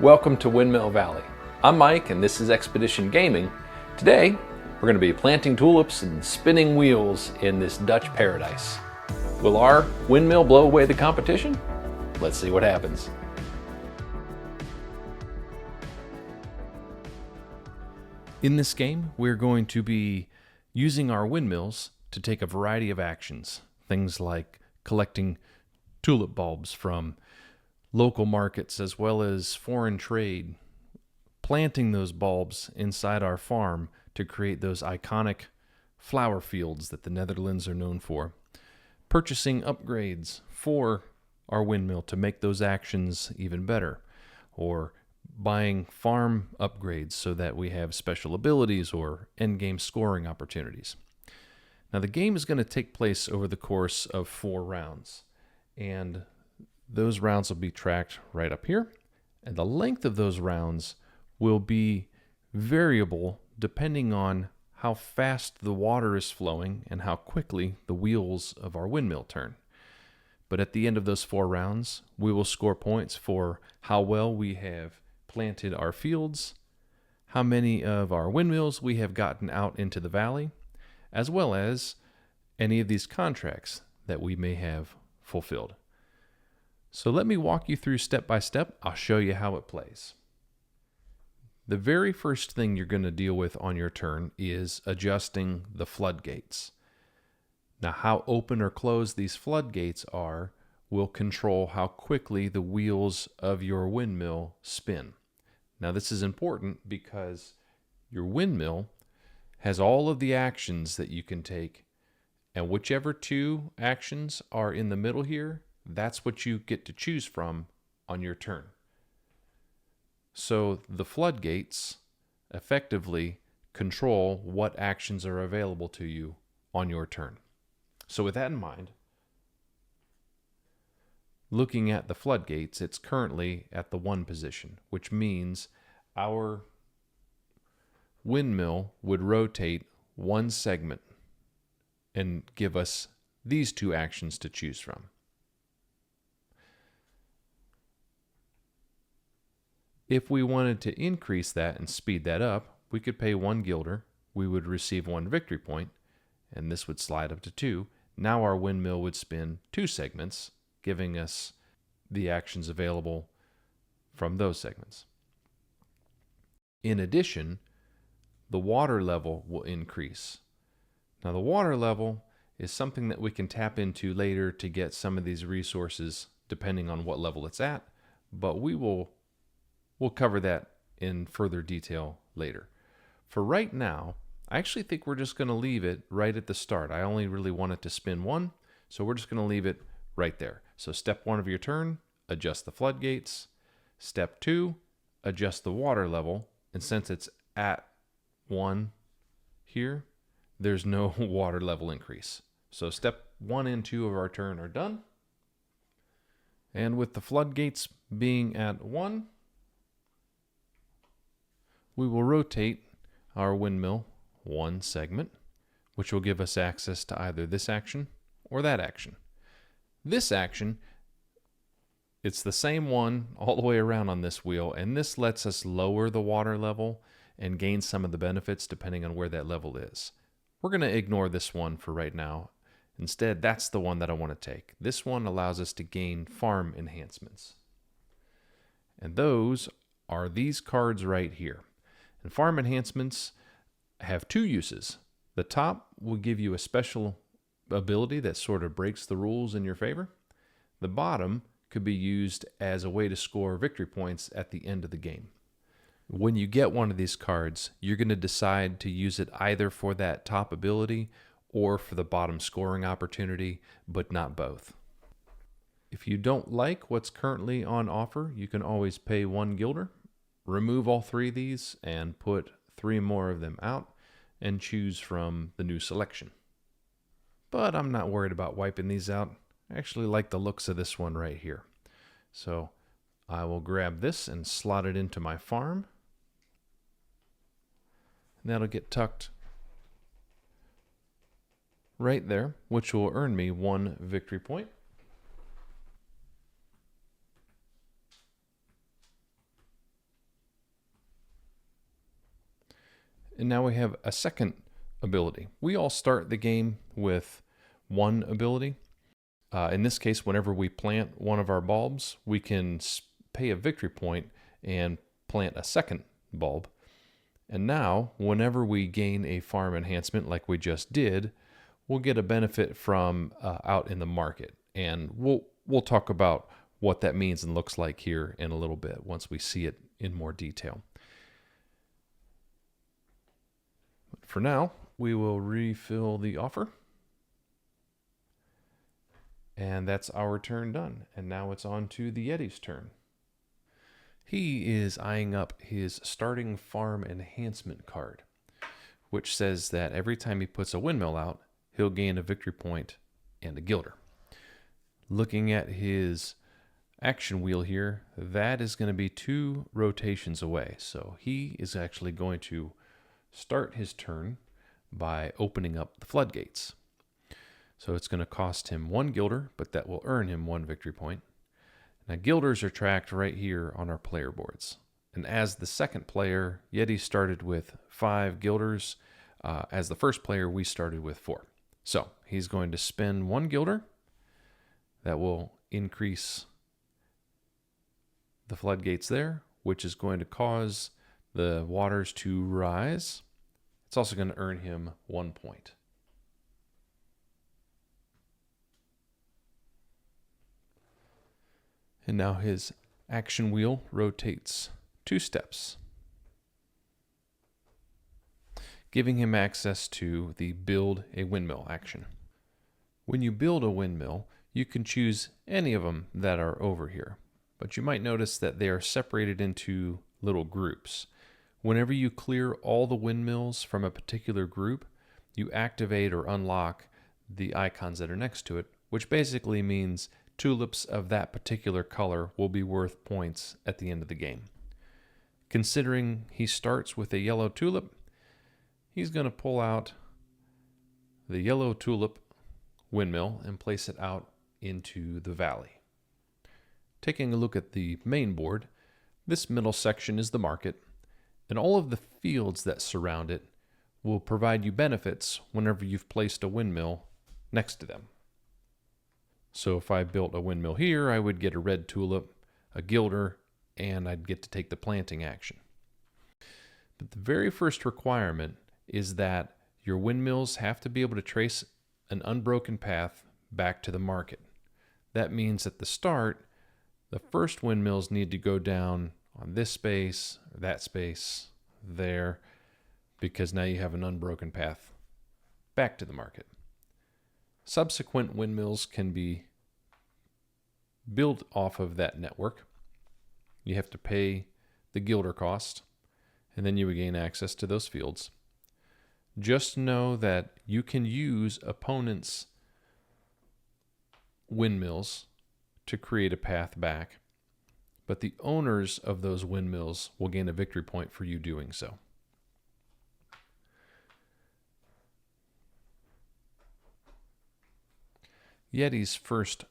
Welcome to Windmill Valley. I'm Mike and this is Expedition Gaming. Today we're going to be planting tulips and spinning wheels in this Dutch paradise. Will our windmill blow away the competition? Let's see what happens. In this game, we're going to be using our windmills to take a variety of actions. Things like collecting tulip bulbs from local markets as well as foreign trade, planting those bulbs inside our farm to create those iconic flower fields that the Netherlands are known for, purchasing upgrades for our windmill to make those actions even better, or buying farm upgrades so that we have special abilities or endgame scoring opportunities. Now the game is going to take place over the course of 4 rounds, and those rounds will be tracked right up here, and the length of those rounds will be variable depending on how fast the water is flowing and how quickly the wheels of our windmill turn. But at the end of those 4 rounds, we will score points for how well we have planted our fields, how many of our windmills we have gotten out into the valley, as well as any of these contracts that we may have fulfilled. So let me walk you through step by step. I'll show you how it plays. The very first thing you're going to deal with on your turn is adjusting the floodgates. Now, how open or closed these floodgates are will control how quickly the wheels of your windmill spin. Now, this is important because your windmill has all of the actions that you can take, and whichever 2 actions are in the middle here, that's what you get to choose from on your turn. So the floodgates effectively control what actions are available to you on your turn. So with that in mind, looking at the floodgates, it's currently at the 1 position, which means our windmill would rotate 1 segment and give us these 2 actions to choose from. If we wanted to increase that and speed that up, we could pay 1 guilder, we would receive 1 victory point, and this would slide up to 2. Now our windmill would spin 2 segments, giving us the actions available from those segments. In addition, the water level will increase. Now the water level is something that we can tap into later to get some of these resources depending on what level it's at, but we'll cover that in further detail later. For right now, I actually think we're just going to leave it right at the start. I only really want it to spin 1, so we're just going to leave it right there. So step 1 of your turn, adjust the floodgates. Step 2, adjust the water level. And since it's at 1 here, there's no water level increase. So step 1 and 2 of our turn are done. And with the floodgates being at 1, we will rotate our windmill 1 segment, which will give us access to either this action or that action. This action, it's the same one all the way around on this wheel, and this lets us lower the water level and gain some of the benefits depending on where that level is. We're going to ignore this one for right now. Instead, that's the one that I want to take. This one allows us to gain farm enhancements. And those are these cards right here. And farm enhancements have 2 uses. The top will give you a special ability that sort of breaks the rules in your favor. The bottom could be used as a way to score victory points at the end of the game. When you get one of these cards, you're going to decide to use it either for that top ability or for the bottom scoring opportunity, but not both. If you don't like what's currently on offer, you can always pay 1 guilder, remove all 3 of these, and put 3 more of them out, and choose from the new selection. But I'm not worried about wiping these out. I actually like the looks of this one right here. So I will grab this and slot it into my farm. And that'll get tucked right there, which will earn me 1 victory point. And now we have a second ability. We all start the game with one ability. In this case, whenever we plant one of our bulbs, we can pay a victory point and plant a second bulb. And now, whenever we gain a farm enhancement like we just did, we'll get a benefit from out in the market. And we'll talk about what that means and looks like here in a little bit once we see it in more detail. But for now, we will refill the offer. And that's our turn done. And now it's on to the Yeti's turn. He is eyeing up his starting farm enhancement card, which says that every time he puts a windmill out, he'll gain a victory point and a gilder. Looking at his action wheel here, that is going to be 2 rotations away. So he is actually going to start his turn by opening up the floodgates. So it's going to cost him 1 gilder, but that will earn him 1 victory point. Now, gilders are tracked right here on our player boards. And as the second player, Yeti started with 5 gilders. As the first player, we started with 4. So he's going to spend 1 gilder. That will increase the floodgates there, which is going to cause the waters to rise. It's also going to earn him 1 point. And now his action wheel rotates 2 steps, giving him access to the build a windmill action. When you build a windmill, you can choose any of them that are over here, but you might notice that they are separated into little groups. Whenever you clear all the windmills from a particular group, you activate or unlock the icons that are next to it, which basically means tulips of that particular color will be worth points at the end of the game. Considering he starts with a yellow tulip, he's going to pull out the yellow tulip windmill and place it out into the valley. Taking a look at the main board, this middle section is the market, and all of the fields that surround it will provide you benefits whenever you've placed a windmill next to them. So if I built a windmill here, I would get a red tulip, a gilder, and I'd get to take the planting action. But the very first requirement is that your windmills have to be able to trace an unbroken path back to the market. That means at the start, the first windmills need to go down on this space, or that space, there, because now you have an unbroken path back to the market. Subsequent windmills can be built off of that network. You have to pay the gilder cost, and then you would gain access to those fields. Just know that you can use opponents' windmills to create a path back, but the owners of those windmills will gain a victory point for you doing so. Yeti's first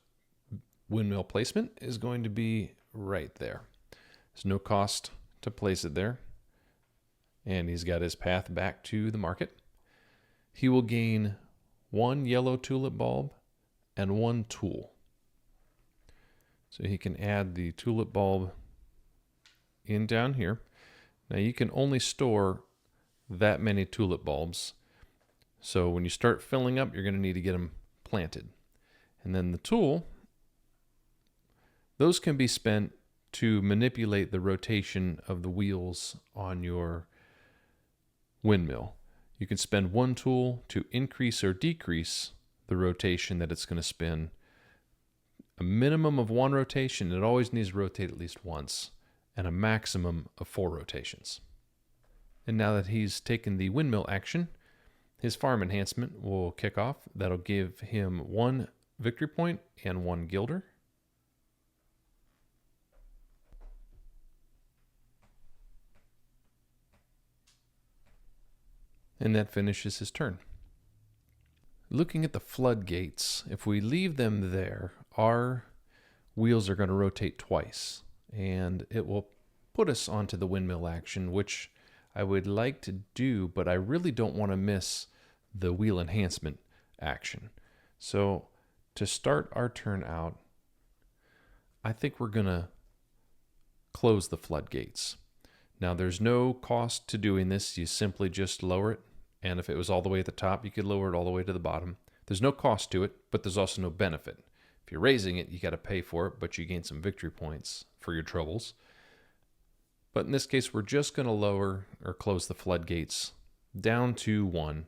windmill placement is going to be right there. There's no cost to place it there. And he's got his path back to the market. He will gain 1 yellow tulip bulb and 1 tool. So he can add the tulip bulb in down here. Now you can only store that many tulip bulbs. So when you start filling up, you're going to need to get them planted. And then the tool, those can be spent to manipulate the rotation of the wheels on your windmill. You can spend 1 tool to increase or decrease the rotation that it's going to spin. A minimum of 1 rotation, it always needs to rotate at least once, and a maximum of 4 rotations. And now that he's taken the windmill action, his farm enhancement will kick off. That'll give him 1 victory point and 1 gilder. And that finishes his turn. Looking at the floodgates, if we leave them there, our wheels are going to rotate twice, and it will put us onto the windmill action, which I would like to do, but I really don't want to miss the wheel enhancement action. So to start our turn out, I think we're going to close the floodgates. Now there's no cost to doing this. You simply just lower it. And if it was all the way at the top, you could lower it all the way to the bottom. There's no cost to it, but there's also no benefit. If you're raising it, you got to pay for it, but you gain some victory points for your troubles. But in this case, we're just going to lower or close the floodgates down to 1.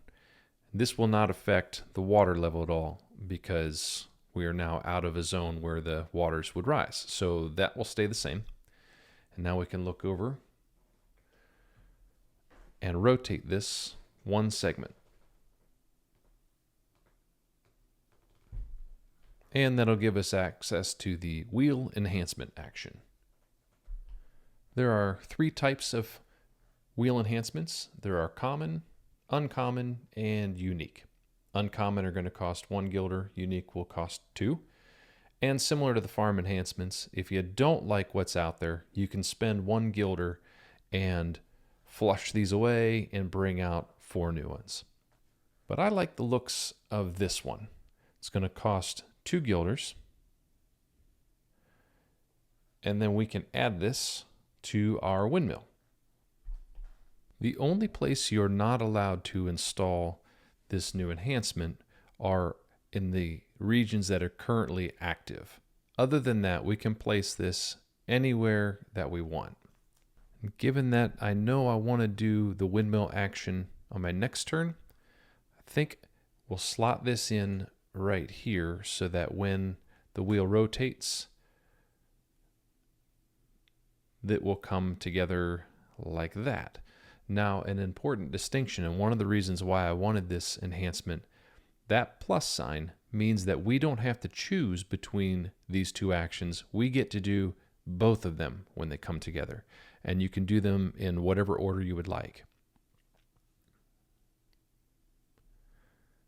This will not affect the water level at all because we are now out of a zone where the waters would rise. So that will stay the same. And now we can look over and rotate this 1 segment. And that'll give us access to the wheel enhancement action. There are 3 types of wheel enhancements. There are common, uncommon, and unique. Uncommon are going to cost 1 guilder, unique will cost 2. And similar to the farm enhancements, if you don't like what's out there, you can spend 1 guilder and flush these away and bring out 4 new ones. But I like the looks of this one. It's going to cost 2 guilders. And then we can add this to our windmill. The only place you're not allowed to install this new enhancement are in the regions that are currently active. Other than that, we can place this anywhere that we want. Given that I know I want to do the windmill action on my next turn, I think we'll slot this in right here so that when the wheel rotates, that will come together like that. Now, an important distinction, and one of the reasons why I wanted this enhancement, that plus sign means that we don't have to choose between these 2 actions. We get to do both of them when they come together. And you can do them in whatever order you would like.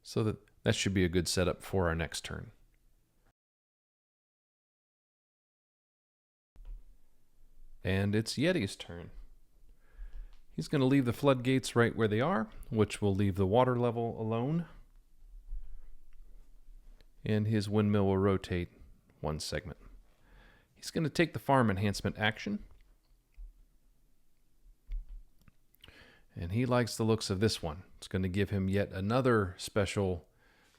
So that should be a good setup for our next turn. And it's Yeti's turn. He's going to leave the floodgates right where they are, which will leave the water level alone. And his windmill will rotate 1 segment. He's going to take the farm enhancement action. And he likes the looks of this one. It's going to give him yet another special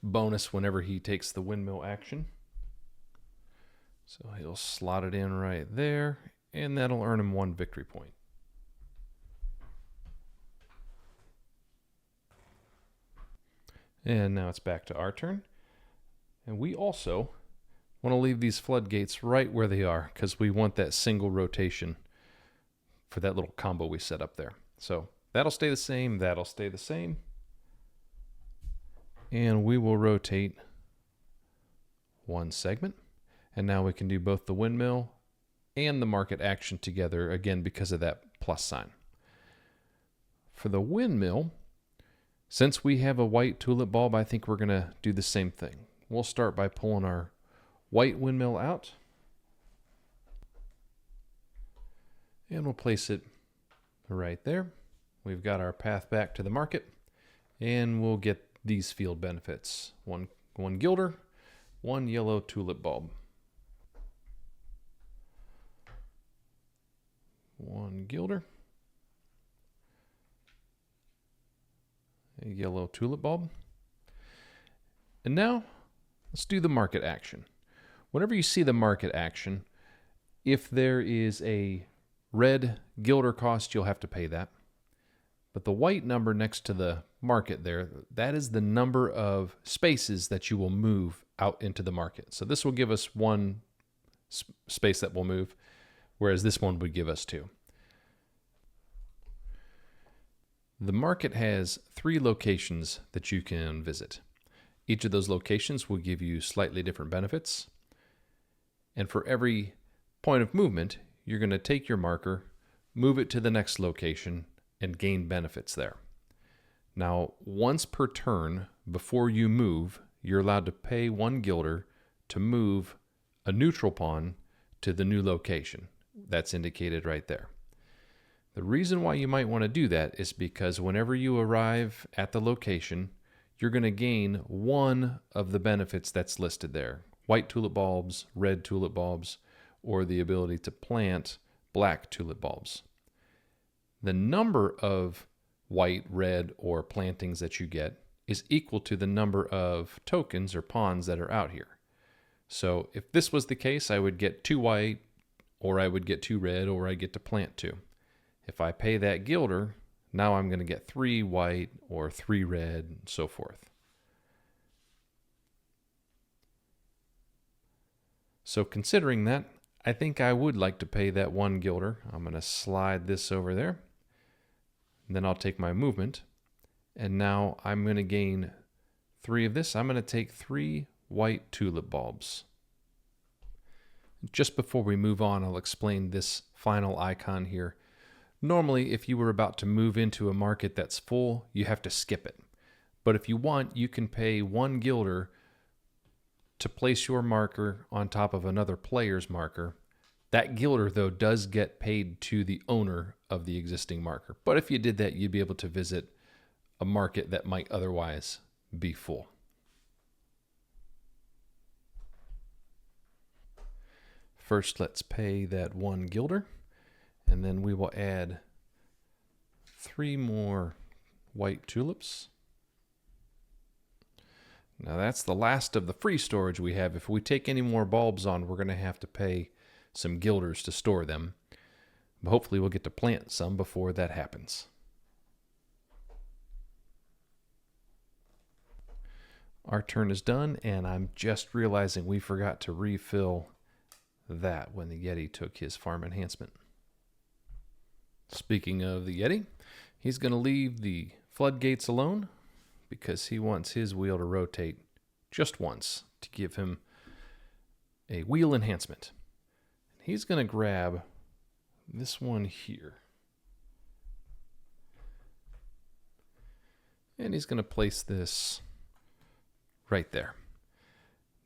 bonus whenever he takes the windmill action. So he'll slot it in right there, and that'll earn him 1 victory point. And now it's back to our turn. And we also want to leave these floodgates right where they are because we want that single rotation for that little combo we set up there. So that'll stay the same, that'll stay the same. And we will rotate 1 segment. And now we can do both the windmill and the market action together, again, because of that plus sign. For the windmill, since we have a white tulip bulb, I think we're going to do the same thing. We'll start by pulling our white windmill out. And we'll place it right there. We've got our path back to the market. And we'll get these field benefits. One guilder, 1 yellow tulip bulb. 1 guilder. A yellow tulip bulb. And now, let's do the market action. Whenever you see the market action, if there is a red guilder cost, you'll have to pay that. But the white number next to the market there, that is the number of spaces that you will move out into the market. So this will give us 1 space that will move, whereas this one would give us 2. The market has 3 locations that you can visit. Each of those locations will give you slightly different benefits. And for every point of movement, you're going to take your marker, move it to the next location, and gain benefits there. Now, once per turn, before you move, you're allowed to pay 1 guilder to move a neutral pawn to the new location. That's indicated right there. The reason why you might want to do that is because whenever you arrive at the location, you're going to gain one of the benefits that's listed there. White tulip bulbs, red tulip bulbs, or the ability to plant black tulip bulbs. The number of white, red, or plantings that you get is equal to the number of tokens or pawns that are out here. So if this was the case, I would get 2 white, or I would get 2 red, or I get to plant 2. If I pay that gilder, now I'm going to get 3 white or 3 red, and so forth. So considering that, I think I would like to pay that 1 gilder. I'm going to slide this over there. And then I'll take my movement. And now I'm going to gain 3 of this. I'm going to take 3 white tulip bulbs. Just before we move on, I'll explain this final icon here. Normally, if you were about to move into a market that's full, you have to skip it. But if you want, you can pay 1 gilder to place your marker on top of another player's marker. That gilder, though, does get paid to the owner of the existing marker. But if you did that, you'd be able to visit a market that might otherwise be full. First, let's pay that 1 gilder, and then we will add 3 more white tulips. Now that's the last of the free storage we have. If we take any more bulbs on, we're going to have to pay some gilders to store them. But hopefully we'll get to plant some before that happens. Our turn is done, and I'm just realizing we forgot to refill that when the Yeti took his farm enhancement. Speaking of the Yeti, he's going to leave the floodgates alone because he wants his wheel to rotate just once to give him a wheel enhancement. He's going to grab this one here. And he's going to place this right there.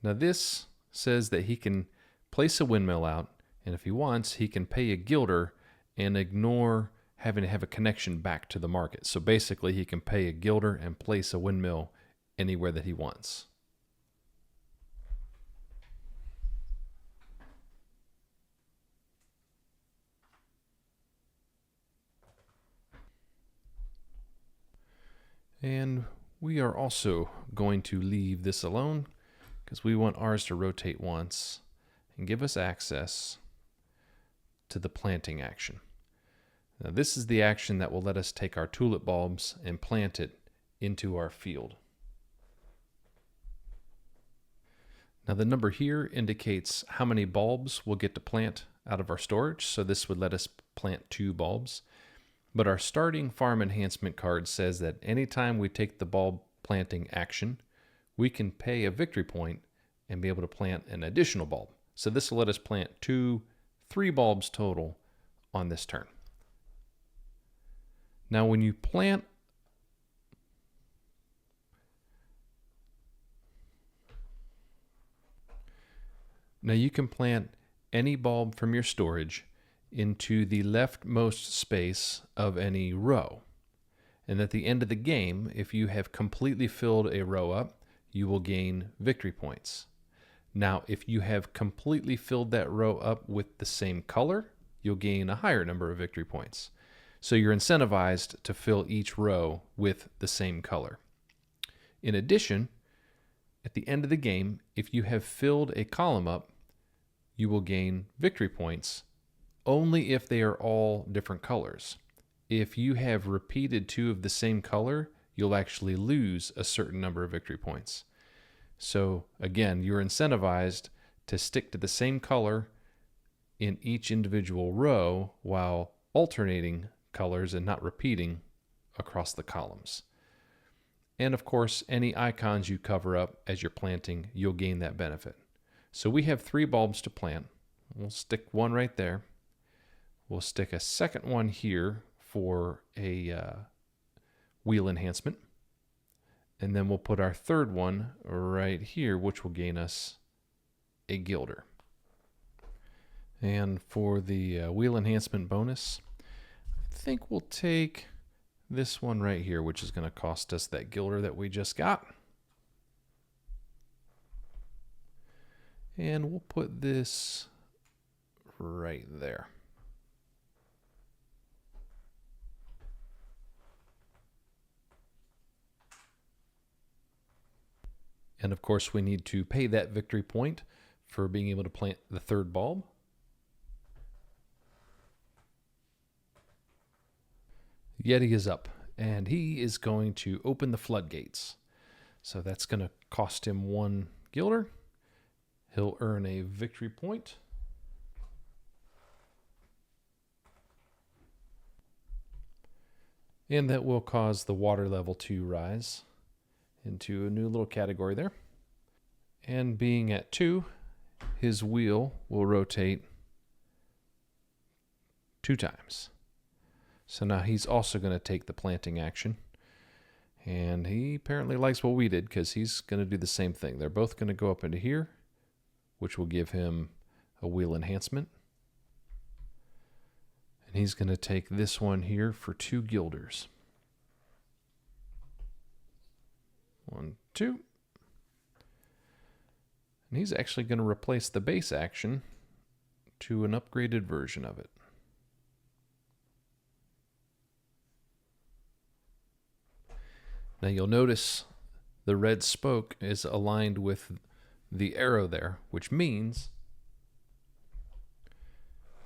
Now this says that he can place a windmill out, and if he wants, he can pay a gilder and ignore having to have a connection back to the market. So basically, he can pay a gilder and place a windmill anywhere that he wants. And we are also going to leave this alone because we want ours to rotate once and give us access to the planting action. Now this is the action that will let us take our tulip bulbs and plant it into our field. Now the number here indicates how many bulbs we'll get to plant out of our storage, so this would let us plant 2 bulbs. But our starting farm enhancement card says that anytime we take the bulb planting action, we can pay a victory point and be able to plant an additional bulb. So this will let us plant 3 bulbs total on this turn. Now when you plant you can plant any bulb from your storage into the leftmost space of any row. And at the end of the game, if you have completely filled a row up, you will gain victory points. Now, if you have completely filled that row up with the same color, you'll gain a higher number of victory points. So you're incentivized to fill each row with the same color. In addition, at the end of the game, if you have filled a column up, you will gain victory points only if they are all different colors. If you have repeated 2 of the same color, you'll actually lose a certain number of victory points. So again, you're incentivized to stick to the same color in each individual row while alternating colors and not repeating across the columns. And of course, any icons you cover up as you're planting, you'll gain that benefit. So we have 3 bulbs to plant. We'll stick 1 right there. We'll stick a second one here for a wheel enhancement. And then we'll put our third one right here, which will gain us a gilder. And for the wheel enhancement bonus, I think we'll take this one right here, which is going to cost us that gilder that we just got. And we'll put this right there. And of course, we need to pay that victory point for being able to plant the third bulb. Yeti is up, and he is going to open the floodgates. So that's going to cost him 1 gilder. He'll earn a victory point. And that will cause the water level to rise into a new little category there. And being at 2, his wheel will rotate 2 times. So now he's also going to take the planting action. And he apparently likes what we did because he's going to do the same thing. They're both going to go up into here, which will give him a wheel enhancement. And he's going to take this one here for 2 gilders. 1, 2. And he's actually going to replace the base action to an upgraded version of it. Now you'll notice the red spoke is aligned with the arrow there, which means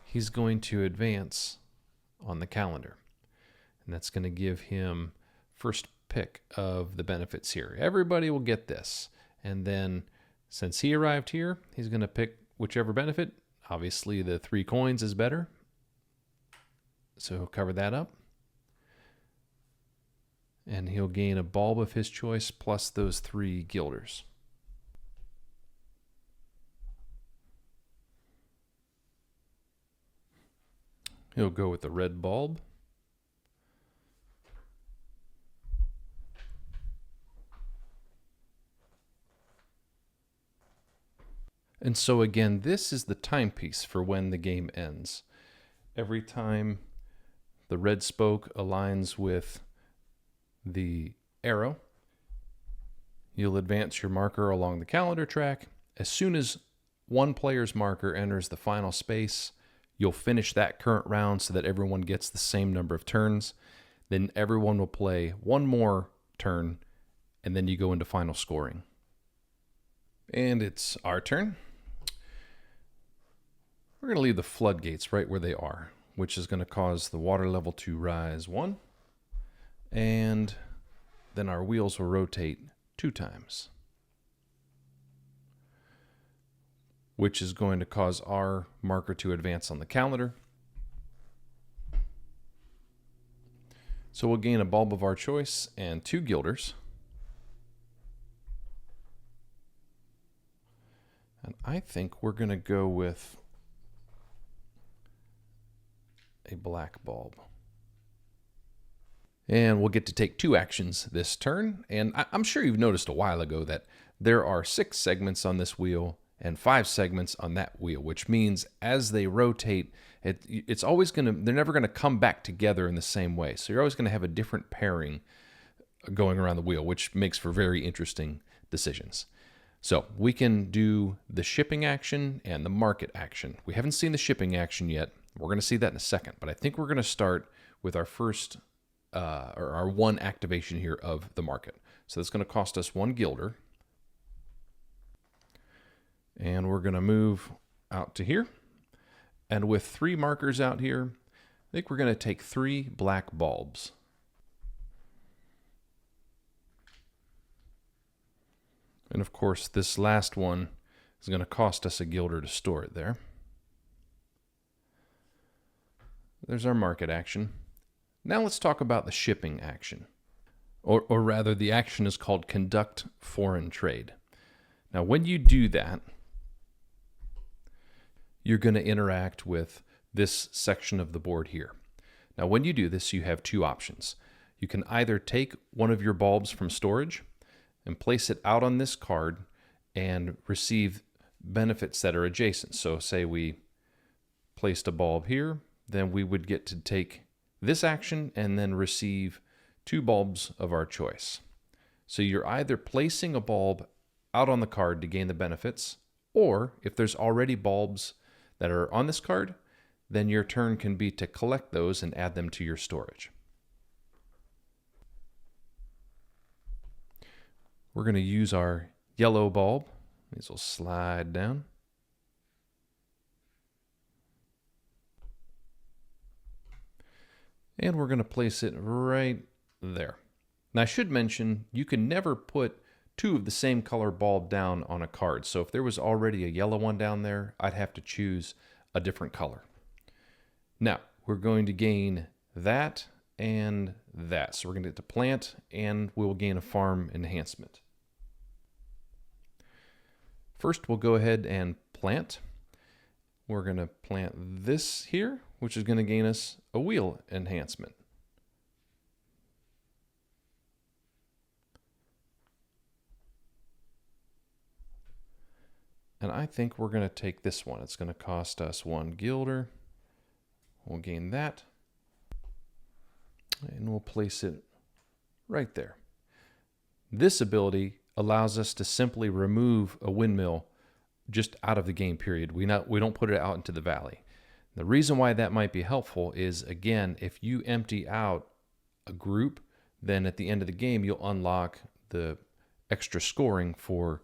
he's going to advance on the calendar. And that's going to give him first pick of the benefits here. Everybody will get this. And then since he arrived here, he's going to pick whichever benefit. Obviously the 3 coins is better. So he'll cover that up. And he'll gain a bulb of his choice plus those 3 gilders. He'll go with the red bulb. And so again, this is the timepiece for when the game ends. Every time the red spoke aligns with the arrow, you'll advance your marker along the calendar track. As soon as one player's marker enters the final space, you'll finish that current round so that everyone gets the same number of turns. Then everyone will play one more turn, and then you go into final scoring. And it's our turn. We're going to leave the floodgates right where they are, which is going to cause the water level to rise 1. And then our wheels will rotate 2 times, which is going to cause our marker to advance on the calendar. So we'll gain a bulb of our choice and 2 gilders. And I think we're going to go with a black bulb. And we'll get to take 2 actions this turn. And I'm sure you've noticed a while ago that there are 6 segments on this wheel and 5 segments on that wheel, which means as they rotate, it's always they're never going to come back together in the same way. So you're always going to have a different pairing going around the wheel, which makes for very interesting decisions. So we can do the shipping action and the market action. We haven't seen the shipping action yet. We're going to see that in a second, but I think we're going to start with our first or our 1 activation here of the market. So that's going to cost us 1 gilder. And we're going to move out to here. And with 3 markers out here, I think we're going to take 3 black bulbs. And of course, this last one is going to cost us a gilder to store it there. There's our market action. Now let's talk about the shipping action. Or rather, the action is called conduct foreign trade. Now, when you do that, you're going to interact with this section of the board here. Now, when you do this, you have 2 options. You can either take one of your bulbs from storage and place it out on this card and receive benefits that are adjacent. So say we placed a bulb here, then we would get to take this action and then receive 2 bulbs of our choice. So you're either placing a bulb out on the card to gain the benefits, or if there's already bulbs that are on this card, then your turn can be to collect those and add them to your storage. We're going to use our yellow bulb. These will slide down. And we're going to place it right there. Now I should mention, you can never put 2 of the same color bulb down on a card. So if there was already a yellow one down there, I'd have to choose a different color. Now we're going to gain that and that. So we're going to get to plant, and we'll gain a farm enhancement. First, we'll go ahead and plant. We're going to plant this here, which is going to gain us a wheel enhancement. And I think we're going to take this one. It's going to cost us 1 guilder. We'll gain that. And we'll place it right there. This ability allows us to simply remove a windmill just out of the game period. We don't put it out into the valley. The reason why that might be helpful is, again, if you empty out a group, then at the end of the game, you'll unlock the extra scoring for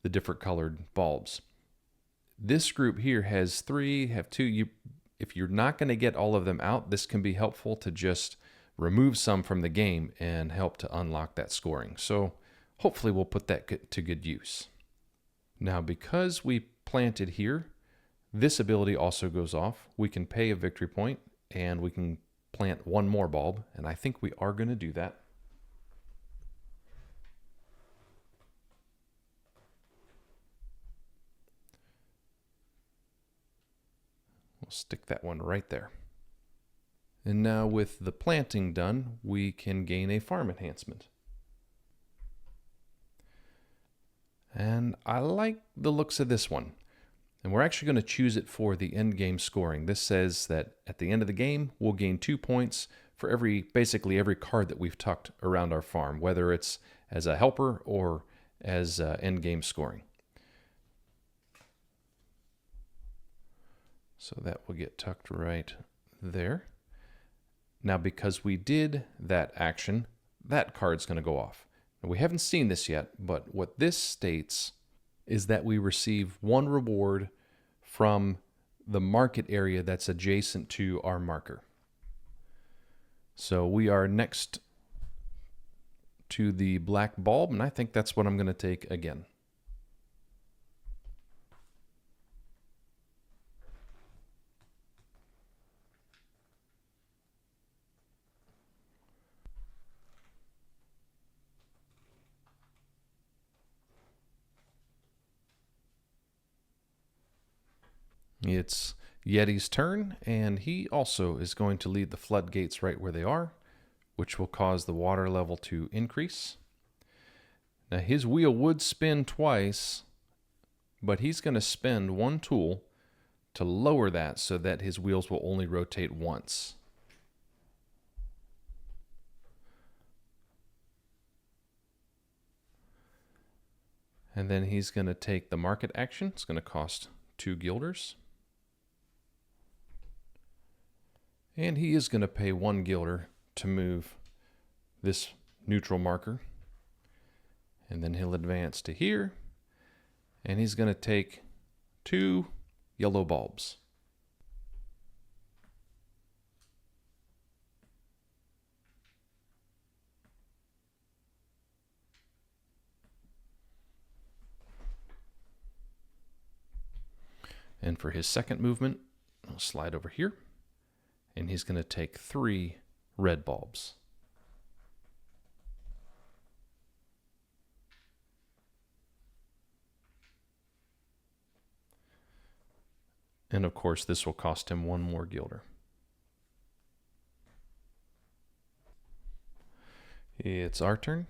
the different colored bulbs. This group here has 3, have 2. If you're not going to get all of them out, this can be helpful to just remove some from the game and help to unlock that scoring. So hopefully we'll put that to good use. Now, because we planted here, this ability also goes off. We can pay a victory point and we can plant 1 more bulb, and I think we are going to do that. We'll stick that one right there. And now with the planting done, we can gain a farm enhancement. And I like the looks of this one. And we're actually going to choose it for the end game scoring. This says that at the end of the game, we'll gain 2 points for basically every card that we've tucked around our farm, whether it's as a helper or as end game scoring. So that will get tucked right there. Now, because we did that action, that card's going to go off. Now, we haven't seen this yet, but what this states is that we receive 1 reward from the market area that's adjacent to our marker. So we are next to the black bulb, and I think that's what I'm going to take again. It's Yeti's turn, and he also is going to leave the floodgates right where they are, which will cause the water level to increase. Now his wheel would spin twice, but he's going to spend 1 tool to lower that so that his wheels will only rotate once. And then he's going to take the market action. It's going to cost 2 guilders. And he is going to pay 1 guilder to move this neutral marker. And then he'll advance to here. And he's going to take 2 yellow bulbs. And for his second movement, I'll slide over here. And he's going to take 3 red bulbs. And of course, this will cost him 1 more guilder. It's our turn.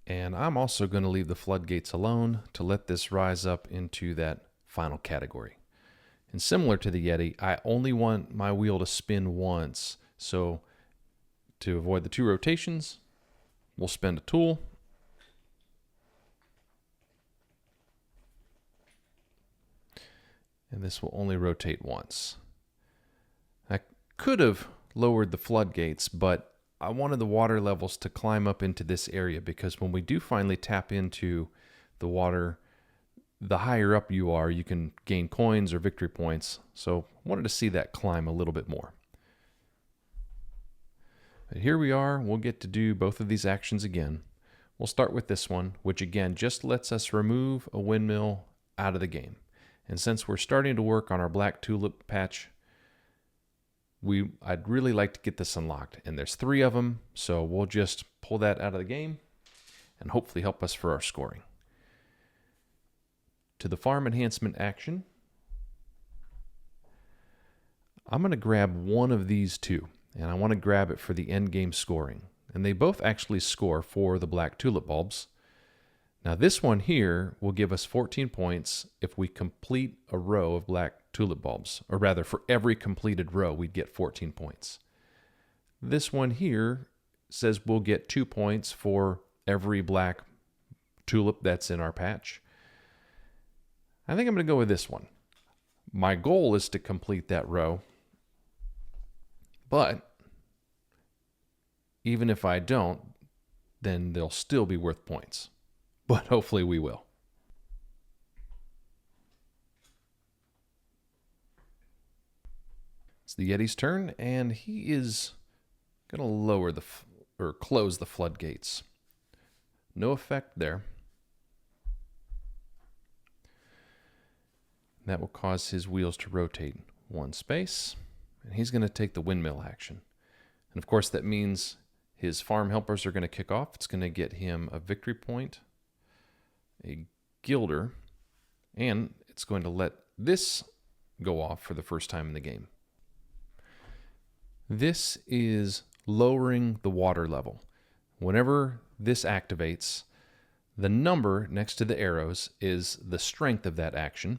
And I'm also going to leave the floodgates alone to let this rise up into that final category. And similar to the Yeti, I only want my wheel to spin once So to avoid the 2 rotations, we'll spend a tool. And this will only rotate once. I could have lowered the floodgates, but I wanted the water levels to climb up into this area, because when we do finally tap into the water, the higher up you are, you can gain coins or victory points. So I wanted to see that climb a little bit more. But here we are. We'll get to do both of these actions again. We'll start with this one, which again just lets us remove a windmill out of the game. And since we're starting to work on our black tulip patch, I'd really like to get this unlocked. And there's 3 of them, so we'll just pull that out of the game and hopefully help us for our scoring. To the farm enhancement action, I'm going to grab one of these 2, and I want to grab it for the end game scoring. And they both actually score for the black tulip bulbs. Now this one here will give us 14 points if we complete a row of black tulip bulbs, or rather for every completed row we'd get 14 points. This one here says we'll get 2 points for every black tulip that's in our patch. I think I'm going to go with this one. My goal is to complete that row, but even if I don't, then they'll still be worth points. But hopefully we will. It's the Yeti's turn, and he is going to lower or close the floodgates. No effect there. That will cause his wheels to rotate 1 space, and he's going to take the windmill action. And of course that means his farm helpers are going to kick off. It's going to get him a victory point, a gilder, and it's going to let this go off for the first time in the game. This is lowering the water level. Whenever this activates, the number next to the arrows is the strength of that action.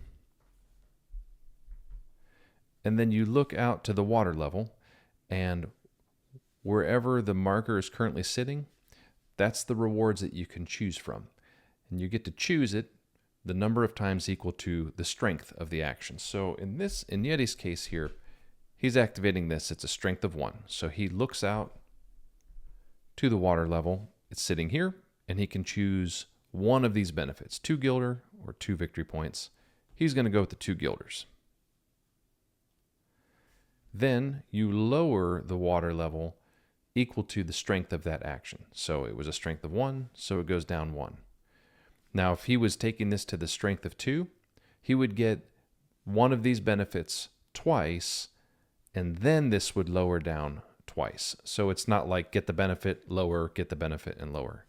And then you look out to the water level, and wherever the marker is currently sitting, that's the rewards that you can choose from. And you get to choose it the number of times equal to the strength of the action. So in Yeti's case here, he's activating this. It's a strength of 1. So he looks out to the water level. It's sitting here, and he can choose one of these benefits, 2 gilder or 2 victory points. He's going to go with the 2 gilders. Then you lower the water level equal to the strength of that action. So it was a strength of 1, so it goes down 1. Now, if he was taking this to the strength of 2, he would get one of these benefits twice, and then this would lower down twice. So it's not like get the benefit, lower, get the benefit, and lower.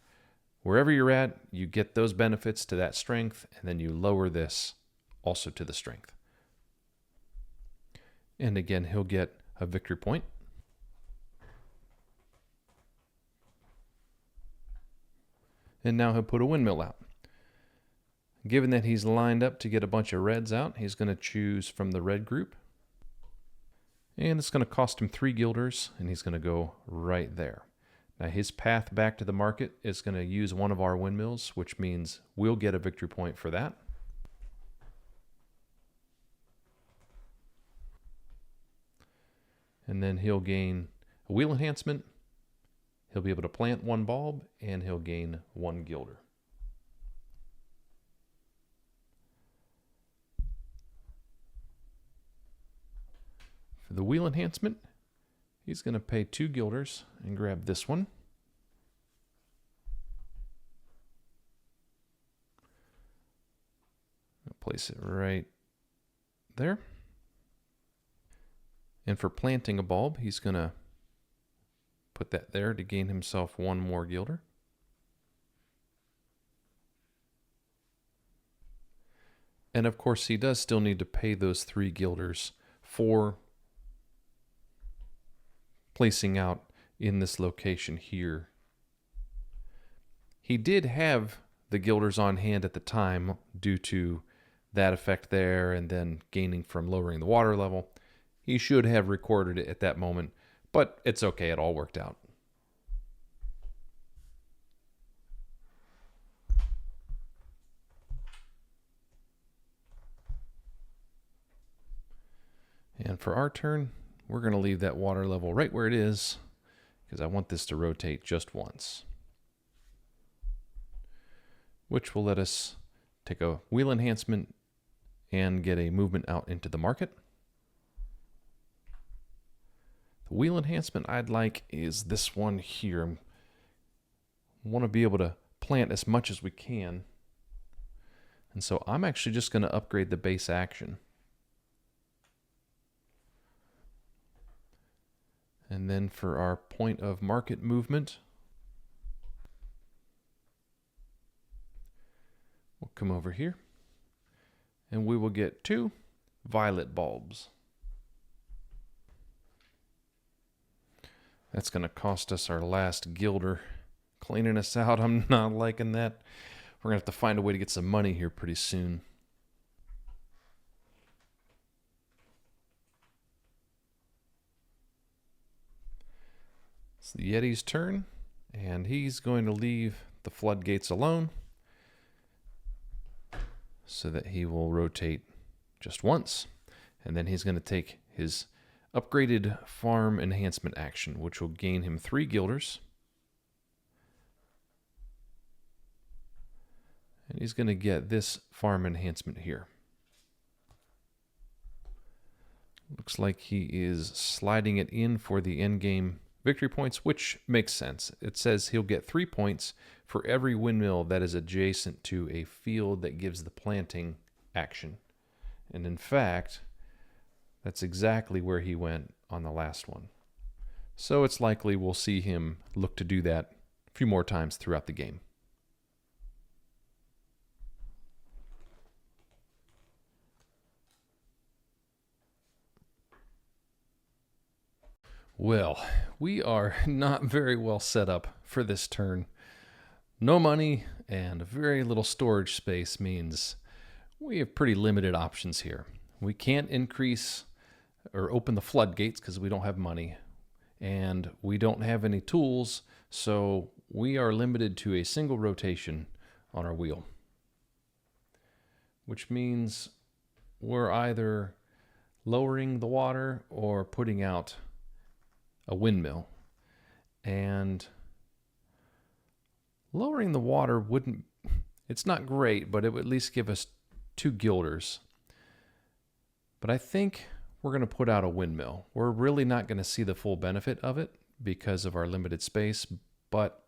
Wherever you're at, you get those benefits to that strength, and then you lower this also to the strength. And again, he'll get a victory point. And now he'll put a windmill out. Given that he's lined up to get a bunch of reds out, he's going to choose from the red group. And it's going to cost him 3 gilders, and he's going to go right there. Now his path back to the market is going to use one of our windmills, which means we'll get a victory point for that. And then he'll gain a wheel enhancement. He'll be able to plant 1 bulb, and he'll gain 1 gilder. For the wheel enhancement, he's going to pay 2 gilders and grab this one. I'll place it right there. And for planting a bulb, he's going to put that there to gain himself 1 more gilder. And of course, he does still need to pay those 3 gilders for placing out in this location here. He did have the gilders on hand at the time due to that effect there, and then gaining from lowering the water level. He should have recorded it at that moment, But it's okay, it all worked out. And for our turn, we're going to leave that water level right where it is because I want this to rotate just once, which will let us take a wheel enhancement and get a movement out into the market. The wheel enhancement I'd like is this one here. I want to be able to plant as much as we can. And so I'm actually just going to upgrade the base action. And then for our point of market movement, we'll come over here and we will get 2 violet bulbs. That's going to cost us our last gilder. Cleaning us out, I'm not liking that. We're going to have to find a way to get some money here pretty soon. It's the Yeti's turn, and he's going to leave the floodgates alone so that he will rotate just once. And then he's going to take his upgraded farm enhancement action, which will gain him 3 guilders. And he's going to get this farm enhancement here. Looks like he is sliding it in for the endgame victory points, which makes sense. It says he'll get 3 points for every windmill that is adjacent to a field that gives the planting action. And in fact, that's exactly where he went on the last one. So it's likely we'll see him look to do that a few more times throughout the game. Well, we are not very well set up for this turn. No money and very little storage space means we have pretty limited options here. We can't increase or open the floodgates because we don't have money, and we don't have any tools, so we are limited to a single rotation on our wheel, which means we're either lowering the water or putting out a windmill. And lowering the water wouldn't, it's not great, but it would at least give us 2 guilders. But I think we're going to put out a windmill. We're really not going to see the full benefit of it because of our limited space, but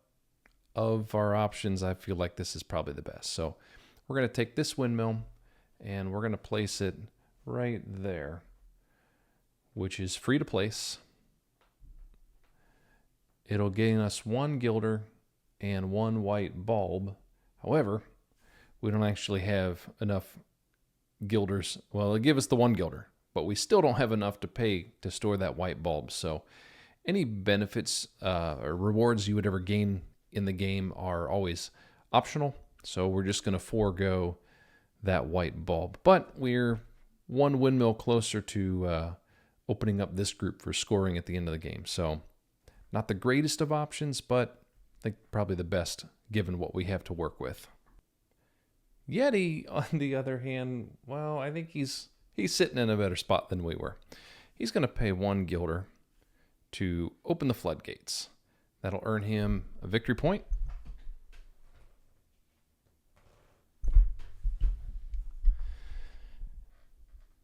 of our options, I feel like this is probably the best. So we're going to take this windmill and we're going to place it right there, which is free to place. It'll gain us 1 guilder and 1 white bulb. However, we don't actually have enough guilders. Well, it'll give us the 1 guilder, but we still don't have enough to pay to store that white bulb. So any benefits or rewards you would ever gain in the game are always optional. So we're just going to forego that white bulb. But we're 1 windmill closer to opening up this group for scoring at the end of the game. So not the greatest of options, but I think probably the best given what we have to work with. Yeti, on the other hand, well, I think he's sitting in a better spot than we were. He's going to pay 1 guilder to open the floodgates. That'll earn him a victory point.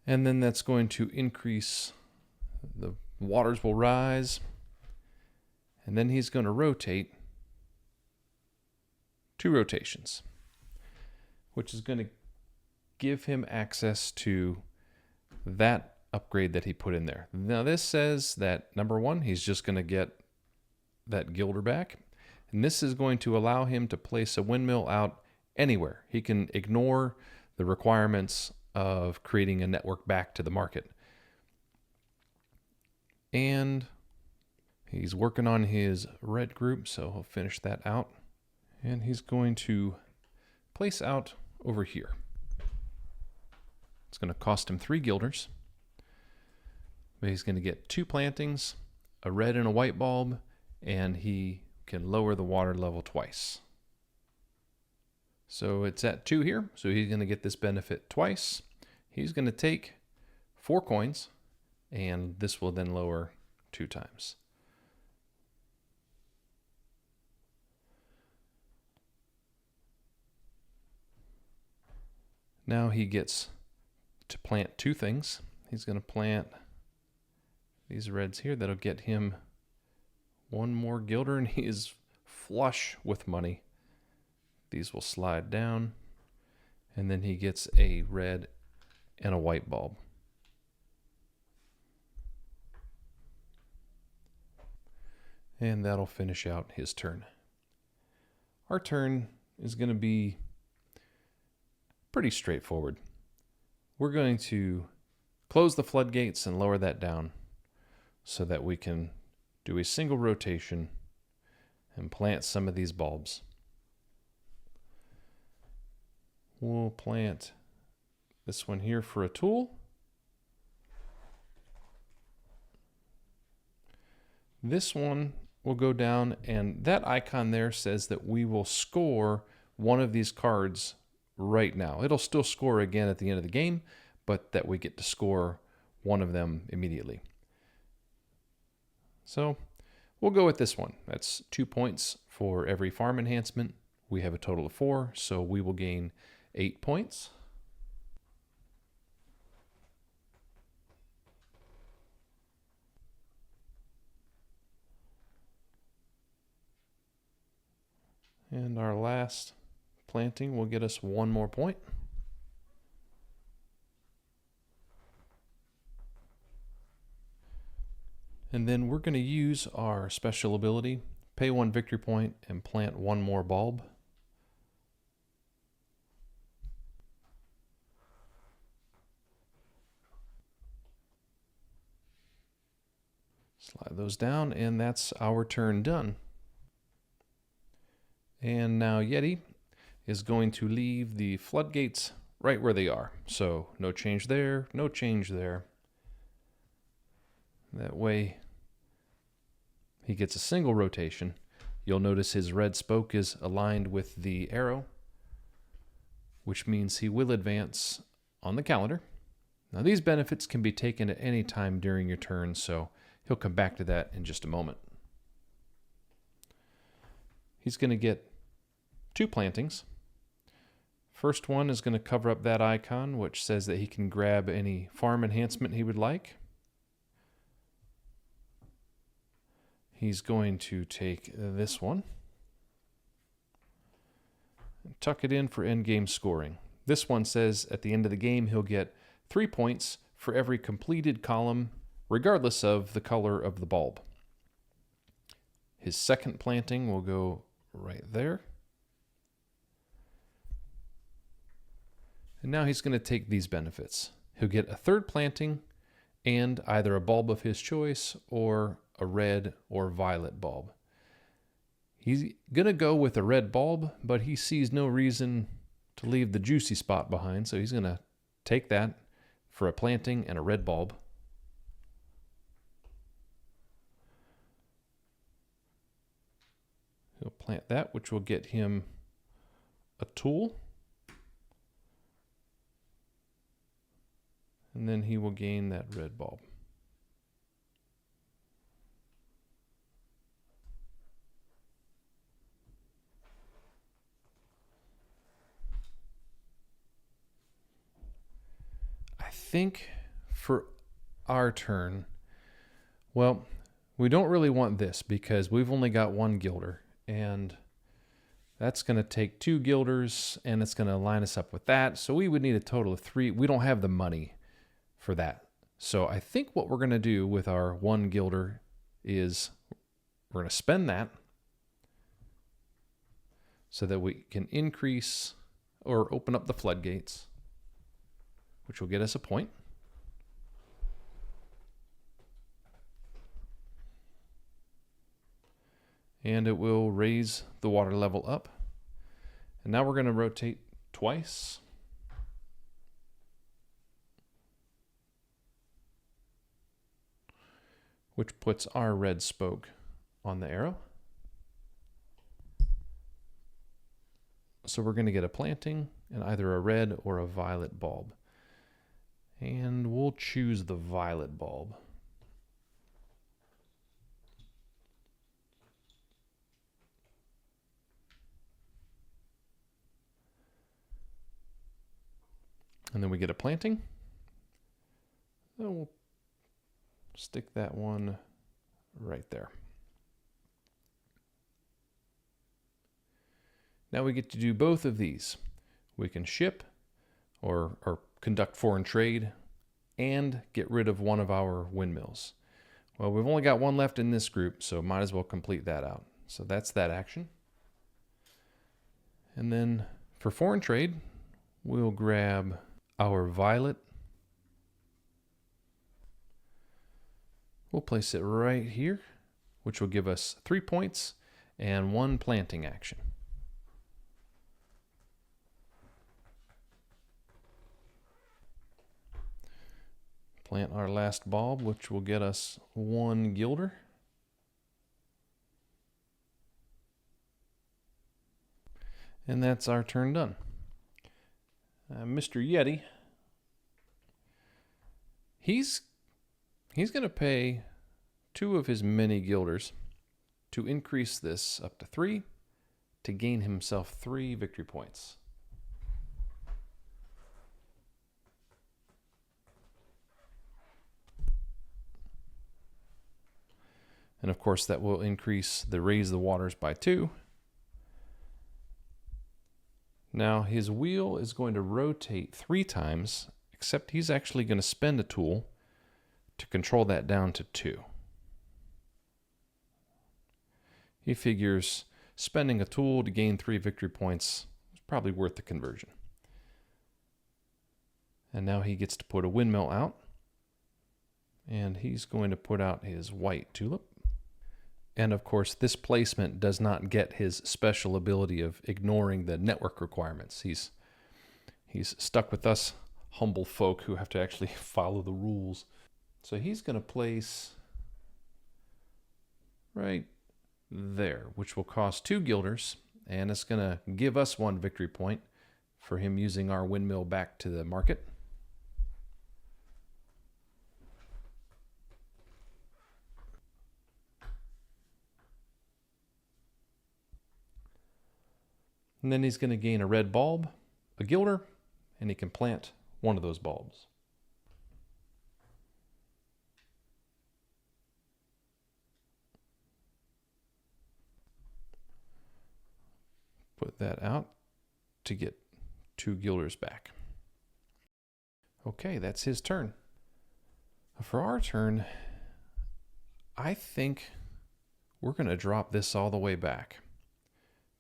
And then that's going to increase, the waters will rise. And then he's going to rotate 2 rotations, which is going to give him access to that upgrade that he put in there. Now this says that number 1, he's just going to get that gilder back. And this is going to allow him to place a windmill out anywhere. He can ignore the requirements of creating a network back to the market. And he's working on his red group, so he'll finish that out. And he's going to place out over here. It's going to cost him 3 guilders. But he's going to get 2 plantings, a red and a white bulb, and he can lower the water level twice. So it's at 2 here, so he's going to get this benefit twice. He's going to take 4 coins, and this will then lower 2 times. Now he gets to plant 2 things. He's going to plant these reds here. That'll get him 1 more guilder, and he is flush with money. These will slide down, and then he gets a red and a white bulb. And that'll finish out his turn. Our turn is going to be pretty straightforward. We're going to close the floodgates and lower that down so that we can do a single rotation and plant some of these bulbs. We'll plant this one here for a tool. This one will go down, and that icon there says that we will score one of these cards right now. It'll still score again at the end of the game, but that we get to score one of them immediately. So we'll go with this one. That's 2 points for every farm enhancement. We have a total of 4, so we will gain 8 points. And our last planting will get us 1 more point. And then we're going to use our special ability, pay 1 victory point, and plant 1 more bulb. Slide those down, and that's our turn done. And now Yeti is going to leave the floodgates right where they are. So no change there, no change there. That way he gets a single rotation. You'll notice his red spoke is aligned with the arrow, which means he will advance on the calendar. Now these benefits can be taken at any time during your turn, so he'll come back to that in just a moment. He's going to get 2 plantings. First one is going to cover up that icon, which says that he can grab any farm enhancement he would like. He's going to take this one and tuck it in for endgame scoring. This one says at the end of the game he'll get 3 points for every completed column, regardless of the color of the bulb. His second planting will go right there. And now he's going to take these benefits. He'll get a 3rd planting and either a bulb of his choice or a red or violet bulb. He's going to go with a red bulb, but he sees no reason to leave the juicy spot behind, so he's going to take that for a planting and a red bulb. He'll plant that, which will get him a tool. And then he will gain that red bulb. I think for our turn, well, we don't really want this because we've only got 1 guilder, and that's going to take 2 guilders, and it's going to line us up with that. So we would need a total of 3. We don't have the money for that. So I think what we're going to do with our 1 guilder is we're going to spend that so that we can increase or open up the floodgates, which will get us a point. And it will raise the water level up. And now we're going to rotate twice. which puts our red spoke on the arrow. So we're going to get a planting and either a red or a violet bulb. And we'll choose the violet bulb. And then we get a planting. And we'll stick that one right there. Now we get to do both of these. We can ship or conduct foreign trade and get rid of one of our windmills. Well, we've only got one left in this group, so might as well complete that out. So that's that action. And then for foreign trade, we'll grab our violet. We'll place it right here, which will give us 3 points and 1 planting action. Plant our last bulb, which will get us 1 gilder. And that's our turn done. Mr. Yeti, he's going to pay 2 of his mini gilders to increase this up to 3 to gain himself 3 victory points. And of course that will raise the waters by 2. Now his wheel is going to rotate 3 times, except he's actually going to spend a tool to control that down to 2. He figures spending a tool to gain 3 victory points is probably worth the conversion. And now he gets to put a windmill out. And he's going to put out his white tulip. And of course, this placement does not get his special ability of ignoring the network requirements. He's stuck with us humble folk who have to actually follow the rules. So he's going to place right there, which will cost 2 gilders, and it's going to give us 1 victory point for him using our windmill back to the market. And then he's going to gain a red bulb, a gilder, and he can plant 1 of those bulbs. Put that out to get 2 gilders back. Okay, that's his turn. For our turn, I think we're going to drop this all the way back,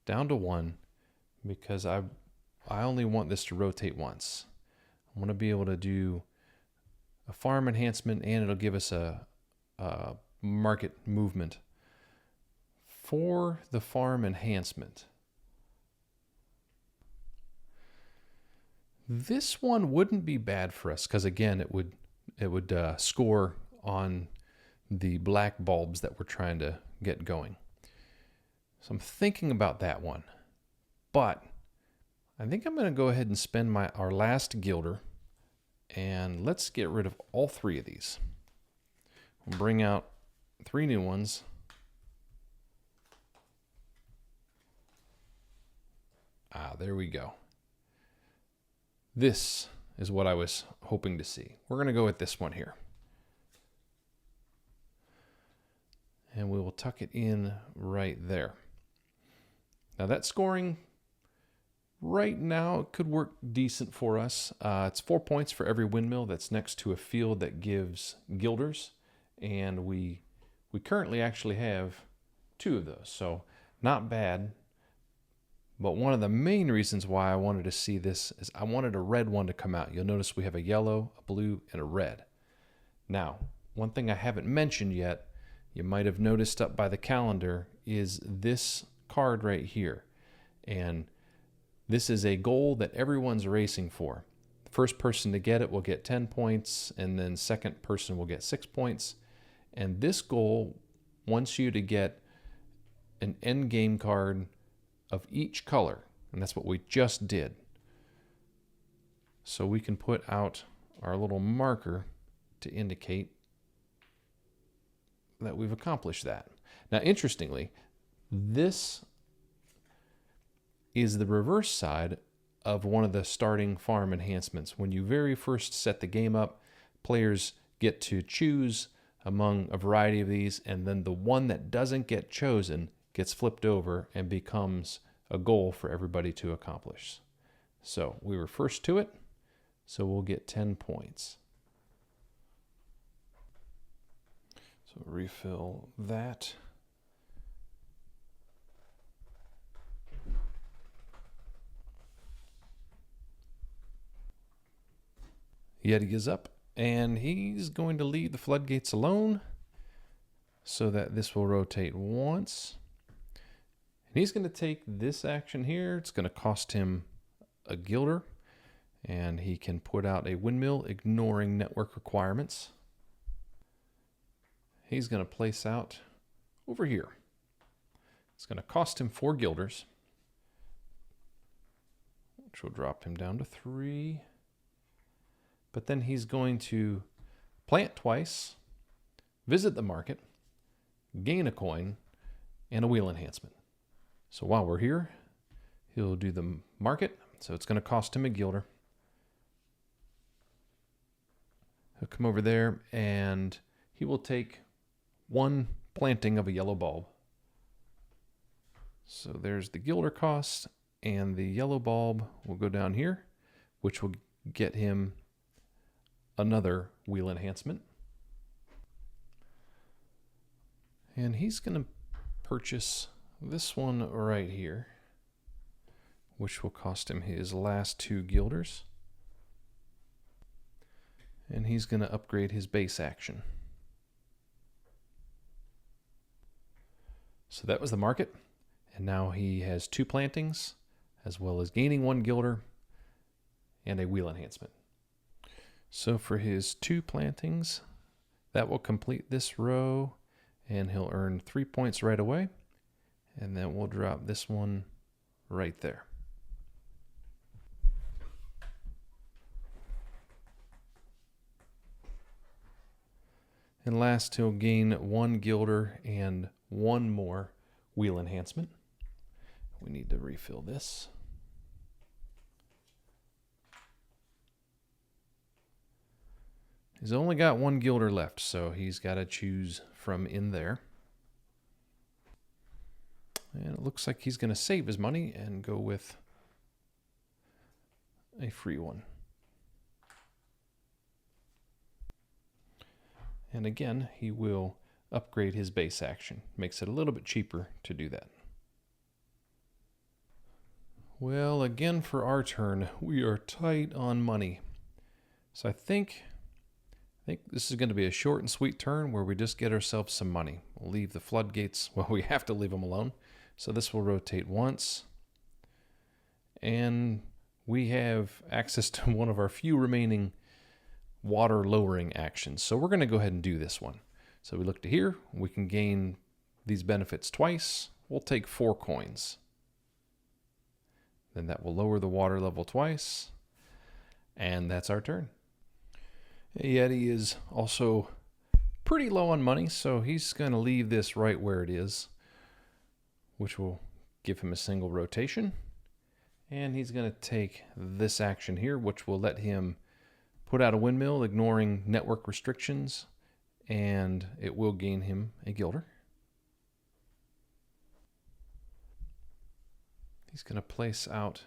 down to 1. Because I only want this to rotate once. I want to be able to do a farm enhancement, and it'll give us a market movement. For the farm enhancement, this one wouldn't be bad for us because again it would score on the black bulbs that we're trying to get going. So I'm thinking about that one. But I think I'm going to go ahead and spend our last gilder, and let's get rid of all 3 of these. We'll bring out 3 new ones. There we go. This is what I was hoping to see. We're going to go with this one here. And we will tuck it in right there. Now that scoring right now it could work decent for us. It's 4 points for every windmill that's next to a field that gives gilders, and we currently actually have 2 of those, so not bad. But one of the main reasons why I wanted to see this is I wanted a red one to come out. You'll notice we have a yellow, a blue, and a red. Now, one thing I haven't mentioned yet, you might have noticed up by the calendar, is this card right here. And this is a goal that everyone's racing for. The first person to get it will get 10 points, and then second person will get 6 points. And this goal wants you to get an end game card of each color. And that's what we just did. So we can put out our little marker to indicate that we've accomplished that. Now, interestingly, this is the reverse side of one of the starting farm enhancements. When you very first set the game up, players get to choose among a variety of these, and then the one that doesn't get chosen gets flipped over and becomes a goal for everybody to accomplish. So we were first to it, so we'll get 10 points. So refill that. Yeti is up, and he's going to leave the floodgates alone so that this will rotate once. And he's going to take this action here. It's going to cost him a gilder, and he can put out a windmill, ignoring network requirements. He's going to place out over here. It's going to cost him 4 guilders, which will drop him down to 3. But then he's going to plant twice, visit the market, gain a coin, and a wheel enhancement. So while we're here, he'll do the market. So it's going to cost him a gilder. He'll come over there and he will take 1 planting of a yellow bulb. So there's the gilder cost, and the yellow bulb will go down here, which will get him another wheel enhancement. And he's going to purchase this one right here, which will cost him his last 2 guilders. And he's going to upgrade his base action. So that was the market. And now he has 2 plantings, as well as gaining 1 gilder and a wheel enhancement. So for his 2 plantings, that will complete this row, and he'll earn 3 points right away. And then we'll drop this one right there. And last, he'll gain 1 gilder and 1 more wheel enhancement. We need to refill this. He's only got 1 gilder left, so he's got to choose from in there. And it looks like he's going to save his money and go with a free one. And again, he will upgrade his base action. Makes it a little bit cheaper to do that. Well, again for our turn, we are tight on money. So I think this is going to be a short and sweet turn where we just get ourselves some money. We'll leave the floodgates. Well, we have to leave them alone. So this will rotate once. And we have access to one of our few remaining water lowering actions. So we're going to go ahead and do this one. So we look to here. We can gain these benefits twice. We'll take 4 coins. Then that will lower the water level twice. And that's our turn. Yeti is also pretty low on money, so he's going to leave this right where it is, which will give him a single rotation. And he's going to take this action here, which will let him put out a windmill, ignoring network restrictions, and it will gain him a gilder. He's going to place out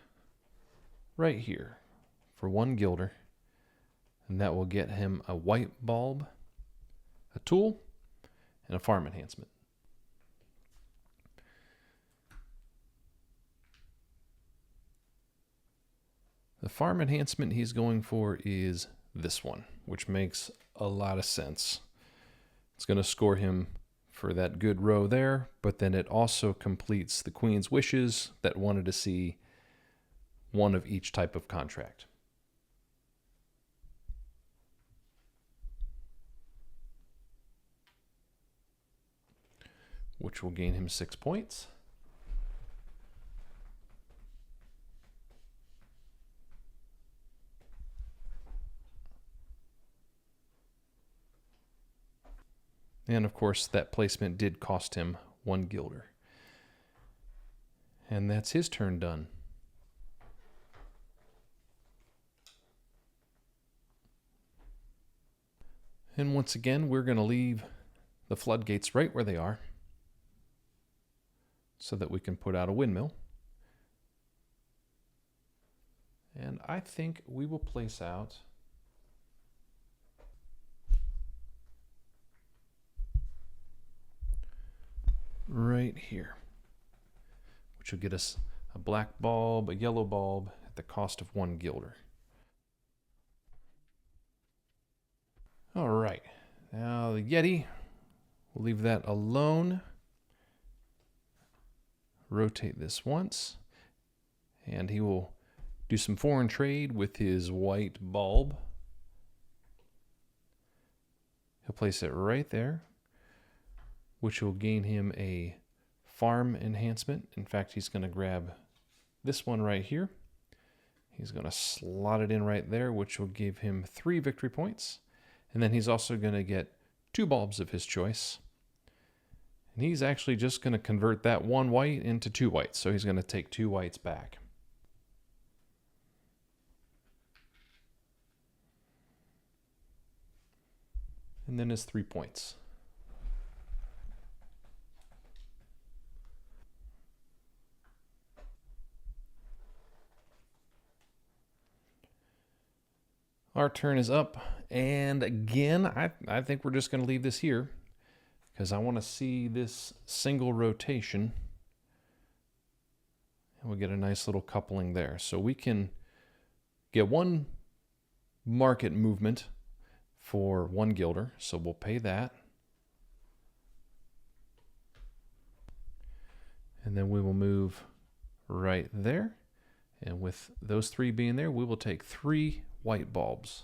right here for 1 gilder. And that will get him a white bulb, a tool, and a farm enhancement. The farm enhancement he's going for is this one, which makes a lot of sense. It's going to score him for that good row there, but then it also completes the Queen's wishes that wanted to see 1 of each type of contract. which will gain him 6 points. And of course, that placement did cost him 1 guilder. And that's his turn done. And once again, we're going to leave the floodgates right where they are so that we can put out a windmill. And I think we will place out right here, which will get us a black bulb, a yellow bulb at the cost of 1 guilder. All right, now the Yeti, we'll leave that alone. Rotate this once, and he will do some foreign trade with his white bulb. He'll place it right there, which will gain him a farm enhancement. In fact, he's going to grab this one right here. He's going to slot it in right there, which will give him 3 victory points. And then he's also going to get 2 bulbs of his choice. And he's actually just going to convert that 1 white into 2 whites. So he's going to take 2 whites back. And then his 3 points. Our turn is up, and again, I think we're just going to leave this here because I want to see this single rotation, and we'll get a nice little coupling there. So we can get 1 market movement for 1 guilder, so we'll pay that. And then we will move right there, and with those 3 being there, we will take 3 white bulbs.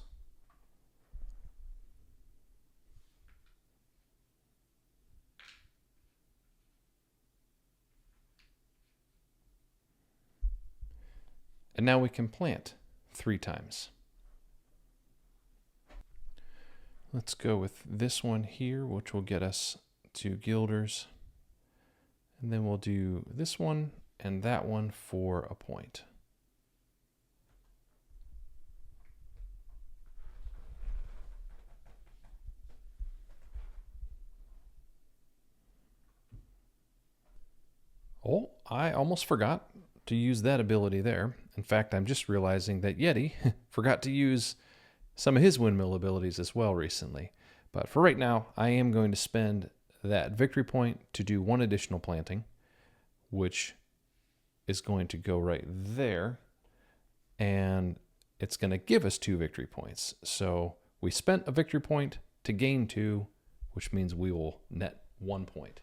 And now we can plant 3 times. Let's go with this one here, which will get us 2 guilders. And then we'll do this one and that one for a point. Oh, I almost forgot to use that ability there. In fact, I'm just realizing that Yeti forgot to use some of his windmill abilities as well recently. But for right now, I am going to spend that victory point to do 1 additional planting, which is going to go right there. And it's going to give us 2 victory points. So we spent a victory point to gain 2, which means we will net 1 point.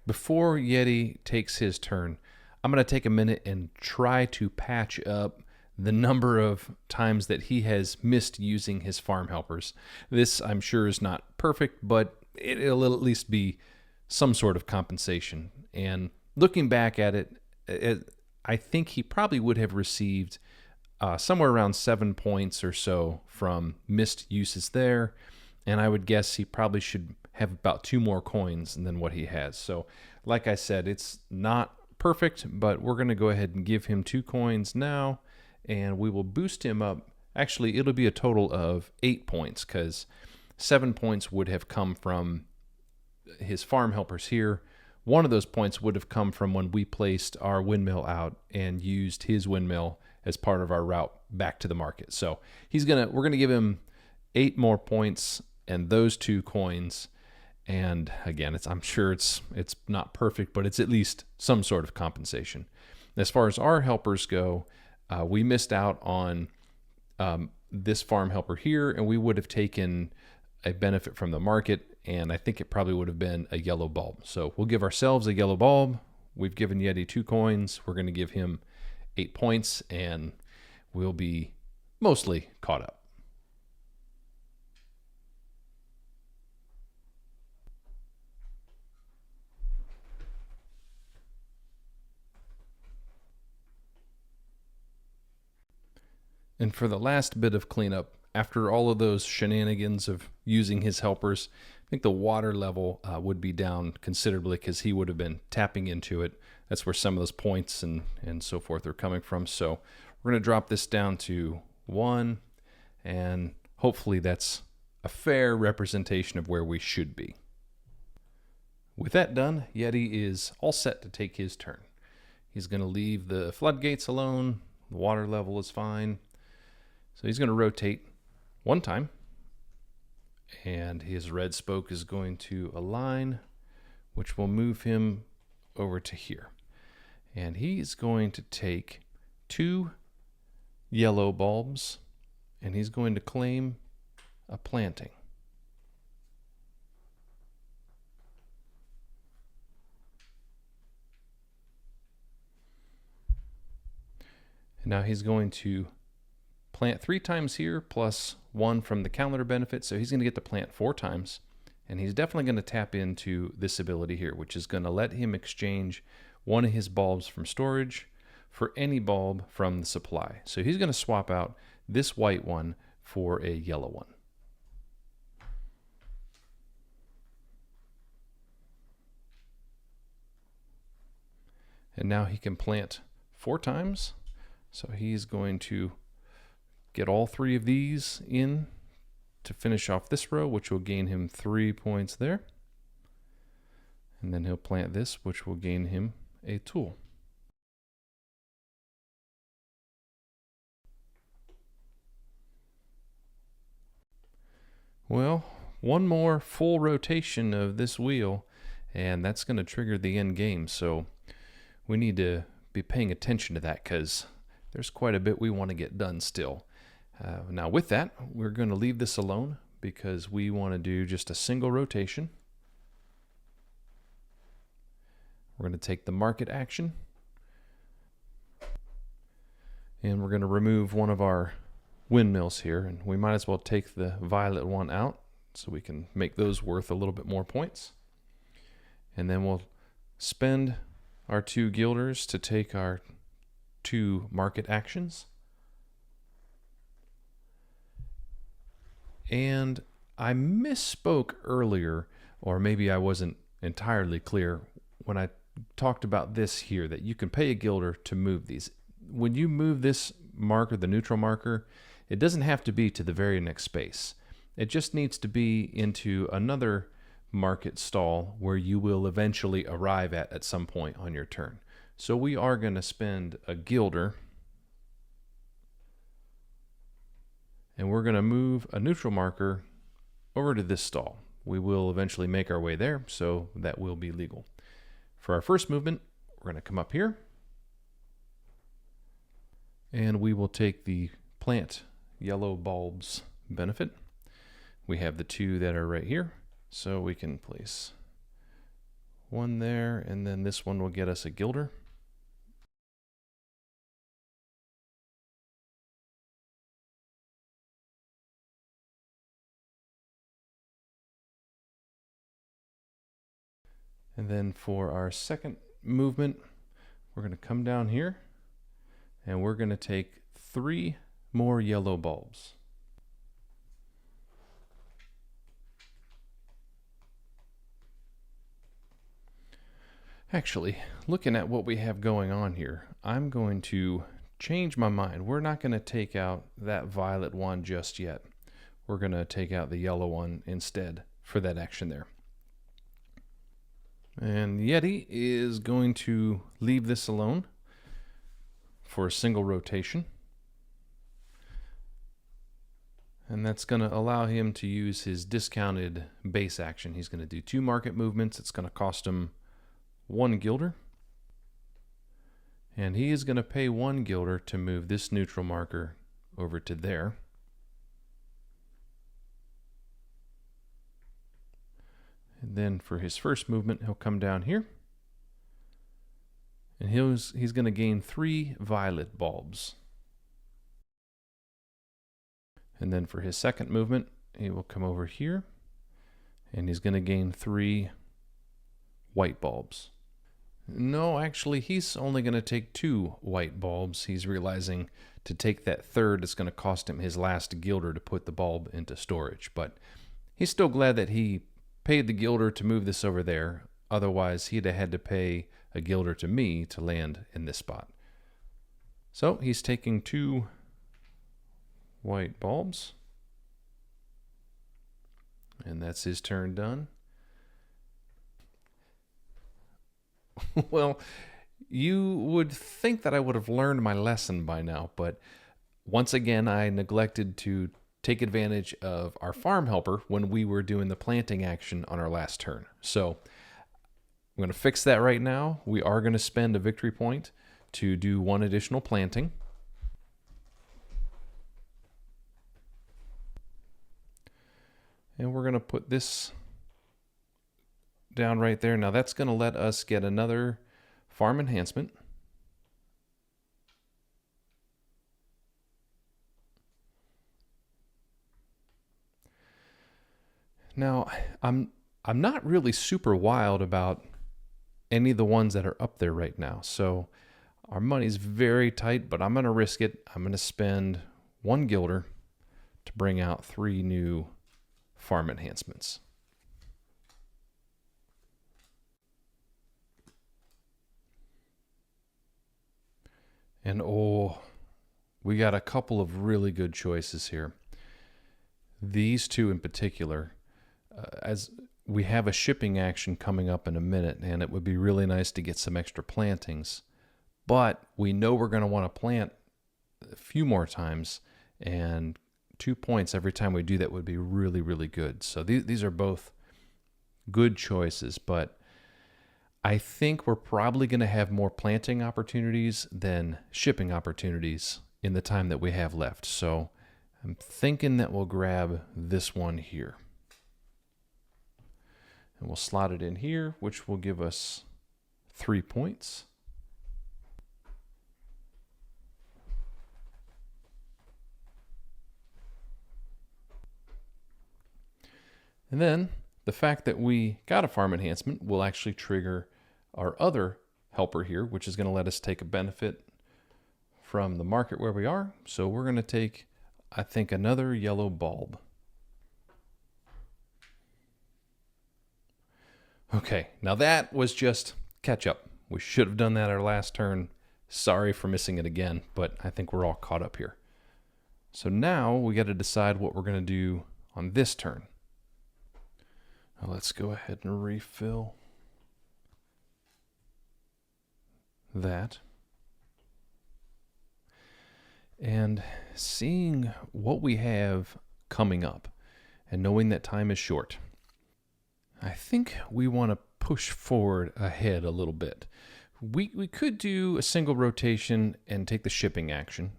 Before Yeti takes his turn, I'm going to take a minute and try to patch up the number of times that he has missed using his farm helpers. This, I'm sure, is not perfect, but it'll at least be some sort of compensation. And looking back at it, I think he probably would have received somewhere around 7 points or so from missed uses there. And I would guess he probably should have about 2 more coins than what he has. So, like I said, it's not perfect, but we're going to go ahead and give him 2 coins now, and we will boost him up. Actually, it'll be a total of 8 points because 7 points would have come from his farm helpers here. 1 of those points would have come from when we placed our windmill out and used his windmill as part of our route back to the market. So we're going to give him 8 more points and those 2 coins. And again, I'm sure it's not perfect, but it's at least some sort of compensation. As far as our helpers go, we missed out on this farm helper here, and we would have taken a benefit from the market, and I think it probably would have been a yellow bulb. So we'll give ourselves a yellow bulb. We've given Yeti 2 coins. We're going to give him 8 points, and we'll be mostly caught up. And for the last bit of cleanup, after all of those shenanigans of using his helpers, I think the water level would be down considerably because he would have been tapping into it. That's where some of those points and so forth are coming from. So we're going to drop this down to 1, and hopefully that's a fair representation of where we should be. With that done, Yeti is all set to take his turn. He's going to leave the floodgates alone. The water level is fine. So he's going to rotate 1 time, and his red spoke is going to align, which will move him over to here. And he's going to take 2 yellow bulbs, and he's going to claim a planting. And now he's going to plant 3 times here, plus 1 from the calendar benefit, so he's going to get to plant 4 times. And he's definitely going to tap into this ability here, which is going to let him exchange one of his bulbs from storage for any bulb from the supply. So he's going to swap out this white one for a yellow one. And now he can plant 4 times. So he's going to get all 3 of these in to finish off this row, which will gain him 3 points there. And then he'll plant this, which will gain him a tool. Well, one more full rotation of this wheel, and that's going to trigger the end game. So we need to be paying attention to that because there's quite a bit we want to get done still. Now with that, we're going to leave this alone because we want to do just a single rotation. We're going to take the market action, and we're going to remove one of our windmills here, and we might as well take the violet one out so we can make those worth a little bit more points. And then we'll spend our 2 guilders to take our 2 market actions. And I misspoke earlier, or maybe I wasn't entirely clear when I talked about this here, that you can pay a guilder to move these. When you move this marker, the neutral marker, it doesn't have to be to the very next space. It just needs to be into another market stall where you will eventually arrive at some point on your turn. So we are going to spend a guilder, and we're going to move a neutral marker over to this stall. We will eventually make our way there, so that will be legal. For our first movement, we're going to come up here, and we will take the plant yellow bulbs benefit. We have the 2 that are right here, so we can place 1 there, and then this one will get us a guilder. And then for our second movement, we're going to come down here, and we're going to take 3 more yellow bulbs. Actually, looking at what we have going on here, I'm going to change my mind. We're not going to take out that violet one just yet. We're going to take out the yellow one instead for that action there. And Yeti is going to leave this alone for a single rotation. And that's going to allow him to use his discounted base action. He's going to do 2 market movements. It's going to cost him 1 guilder. And he is going to pay 1 guilder to move this neutral marker over to there. And then for his first movement, he'll come down here, and he's going to gain 3 violet bulbs. And then for his second movement, he will come over here, and he's going to gain 3 white bulbs. No, actually, he's only going to take 2 white bulbs. He's realizing to take that third, it's going to cost him his last gilder to put the bulb into storage. But he's still glad that he paid the gilder to move this over there. Otherwise, he'd have had to pay a gilder to me to land in this spot. So he's taking 2 white bulbs. And that's his turn done. Well, you would think that I would have learned my lesson by now, but once again, I neglected to take advantage of our farm helper when we were doing the planting action on our last turn. So I'm going to fix that right now. We are going to spend a victory point to do 1 additional planting. And we're going to put this down right there. Now that's going to let us get another farm enhancement. Now, I'm not really super wild about any of the ones that are up there right now. So our money's very tight, but I'm going to risk it. I'm going to spend 1 gilder to bring out 3 new farm enhancements. And oh, we got a couple of really good choices here. These 2 in particular, as we have a shipping action coming up in a minute, and it would be really nice to get some extra plantings. But we know we're going to want to plant a few more times, and 2 points every time we do that would be really, really good. So these are both good choices, but I think we're probably going to have more planting opportunities than shipping opportunities in the time that we have left. So I'm thinking that we'll grab this one here. And we'll slot it in here, which will give us 3 points. And then the fact that we got a farm enhancement will actually trigger our other helper here, which is going to let us take a benefit from the market where we are. So we're going to take, I think, another yellow bulb. Okay, now that was just catch up. We should have done that our last turn. Sorry for missing it again, but I think we're all caught up here. So now we got to decide what we're going to do on this turn. Now let's go ahead and refill that. And seeing what we have coming up and knowing that time is short, I think we want to push forward ahead a little bit. We could do a single rotation and take the shipping action.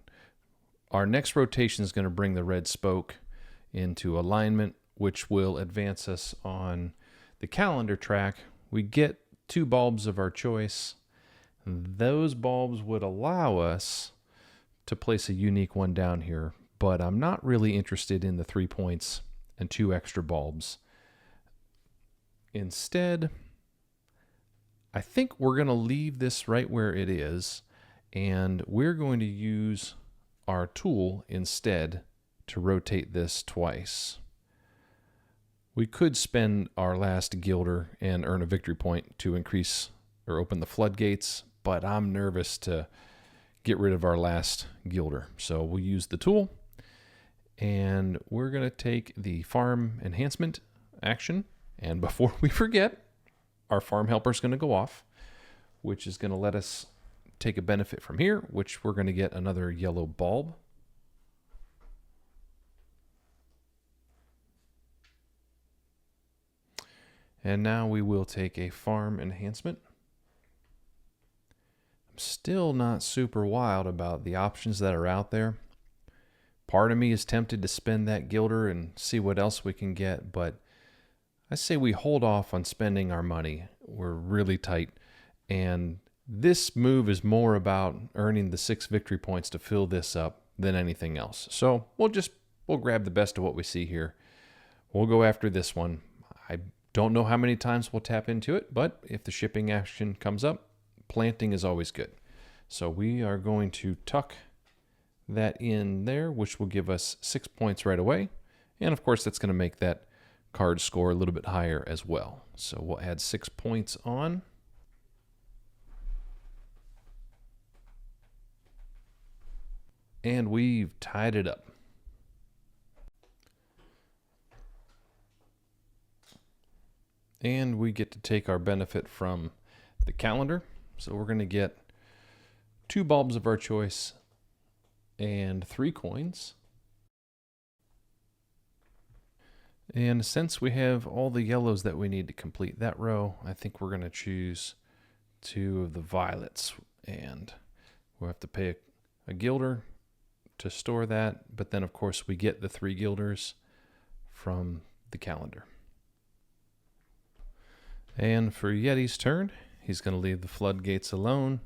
Our next rotation is going to bring the red spoke into alignment, which will advance us on the calendar track. We get 2 bulbs of our choice. Those bulbs would allow us to place a unique one down here, but I'm not really interested in the 3 points and 2 extra bulbs. Instead, I think we're going to leave this right where it is, and we're going to use our tool instead to rotate this twice. We could spend our last gilder and earn a victory point to increase or open the floodgates, but I'm nervous to get rid of our last gilder. So we'll use the tool, and we're going to take the farm enhancement action. And before we forget, our farm helper is going to go off, which is going to let us take a benefit from here, which we're going to get another yellow bulb. And now we will take a farm enhancement. I'm still not super wild about the options that are out there. Part of me is tempted to spend that gilder and see what else we can get, but I say we hold off on spending our money. We're really tight, and this move is more about earning the 6 victory points to fill this up than anything else. So we'll just we'll grab the best of what we see here. We'll go after this one. I don't know how many times we'll tap into it, but if the shipping action comes up, planting is always good. So we are going to tuck that in there, which will give us 6 points right away. And of course, that's going to make that card score a little bit higher as well. So we'll add 6 points on. And we've tied it up. And we get to take our benefit from the calendar. So we're going to get 2 bulbs of our choice and 3 coins. And since we have all the yellows that we need to complete that row, I think we're going to choose 2 of the violets. And we'll have to pay a guilder to store that. But then, of course, we get the 3 guilders from the calendar. And for Yeti's turn, he's going to leave the floodgates alone,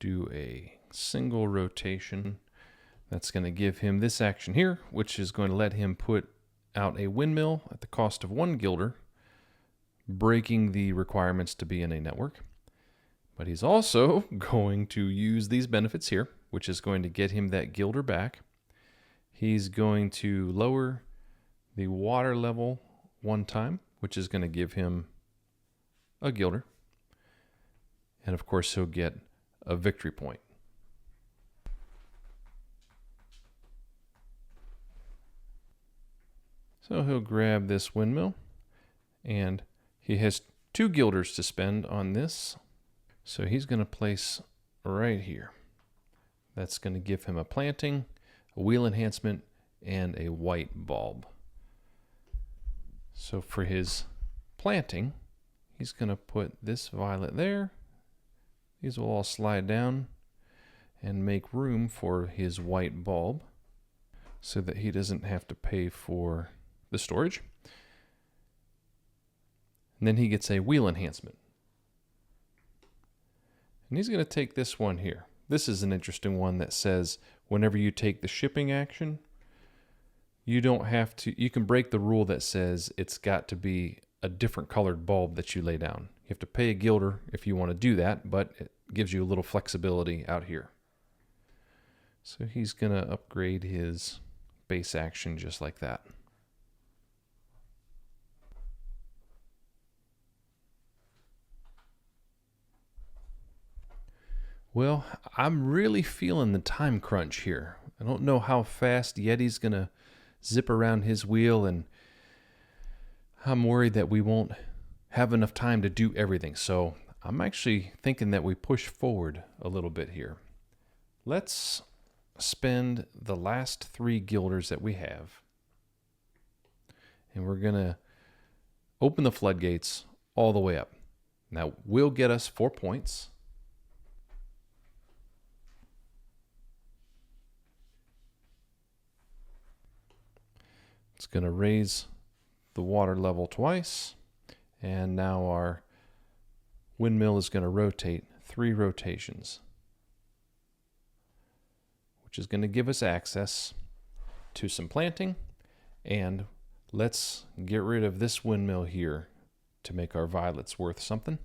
do a single rotation. That's going to give him this action here, which is going to let him put out a windmill at the cost of 1 guilder, breaking the requirements to be in a network. But he's also going to use these benefits here, which is going to get him that guilder back. He's going to lower the water level 1 time, which is going to give him a guilder. And of course, he'll get a victory point. So he'll grab this windmill, and he has 2 guilders to spend on this. So he's going to place right here. That's going to give him a planting, a wheel enhancement, and a white bulb. So for his planting, he's going to put this violet there. These will all slide down and make room for his white bulb so that he doesn't have to pay for the storage. And then he gets a wheel enhancement. And he's going to take this one here. This is an interesting one that says whenever you take the shipping action, you don't have to, you can break the rule that says it's got to be a different colored bulb that you lay down. You have to pay a guilder if you want to do that, but it gives you a little flexibility out here. So he's going to upgrade his base action just like that. Well, I'm really feeling the time crunch here. I don't know how fast Yeti's going to zip around his wheel, and I'm worried that we won't have enough time to do everything. So I'm actually thinking that we push forward a little bit here. Let's spend the last 3 guilders that we have, and we're going to open the floodgates all the way up. Now, we'll get us 4 points. It's going to raise the water level twice, and now our windmill is going to rotate 3 rotations, which is going to give us access to some planting. And let's get rid of this windmill here to make our violets worth something.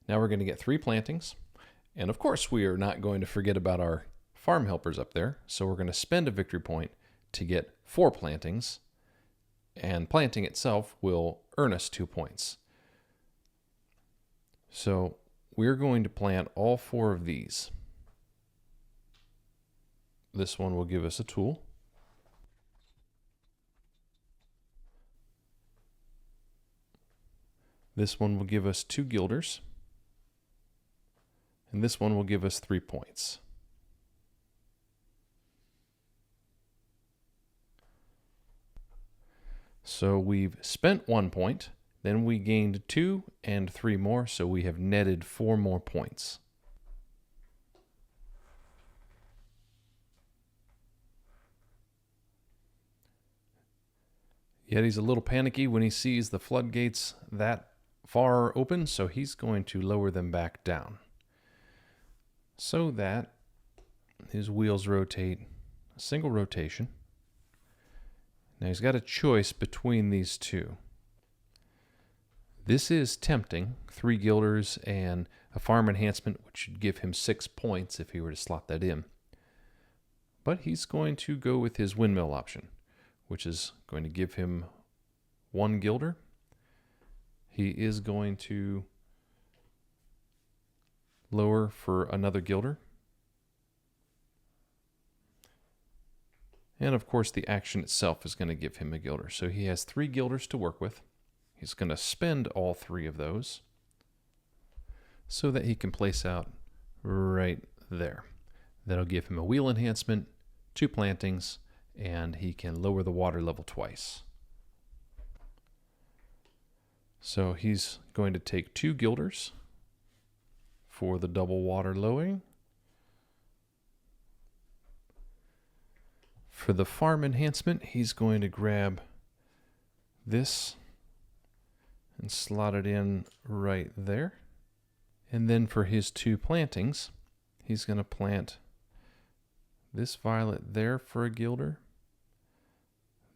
Now we're going to get 3 plantings, and of course we are not going to forget about our farm helpers up there, so we're going to spend a victory point to get 4 plantings, and planting itself will earn us 2 points. So we're going to plant all 4 of these. This one will give us a tool. This one will give us 2 guilders. And this one will give us 3 points. So we've spent 1 point, then we gained 2 and 3 more, so we have netted 4 more points. Yeti's a little panicky when he sees the floodgates that far open, so he's going to lower them back down so that his wheels rotate a single rotation. Now he's got a choice between these two. This is tempting, 3 guilders and a farm enhancement, which would give him 6 points if he were to slot that in. But he's going to go with his windmill option, which is going to give him 1 guilder. He is going to lower for another guilder. And of course the action itself is going to give him a guilder. So he has 3 guilders to work with. He's going to spend all 3 of those so that he can place out right there. That'll give him a wheel enhancement, 2 plantings, and he can lower the water level twice. So he's going to take 2 guilders for the double water lowering. For the farm enhancement, he's going to grab this and slot it in right there. And then for his 2 plantings, he's going to plant this violet there for a guilder,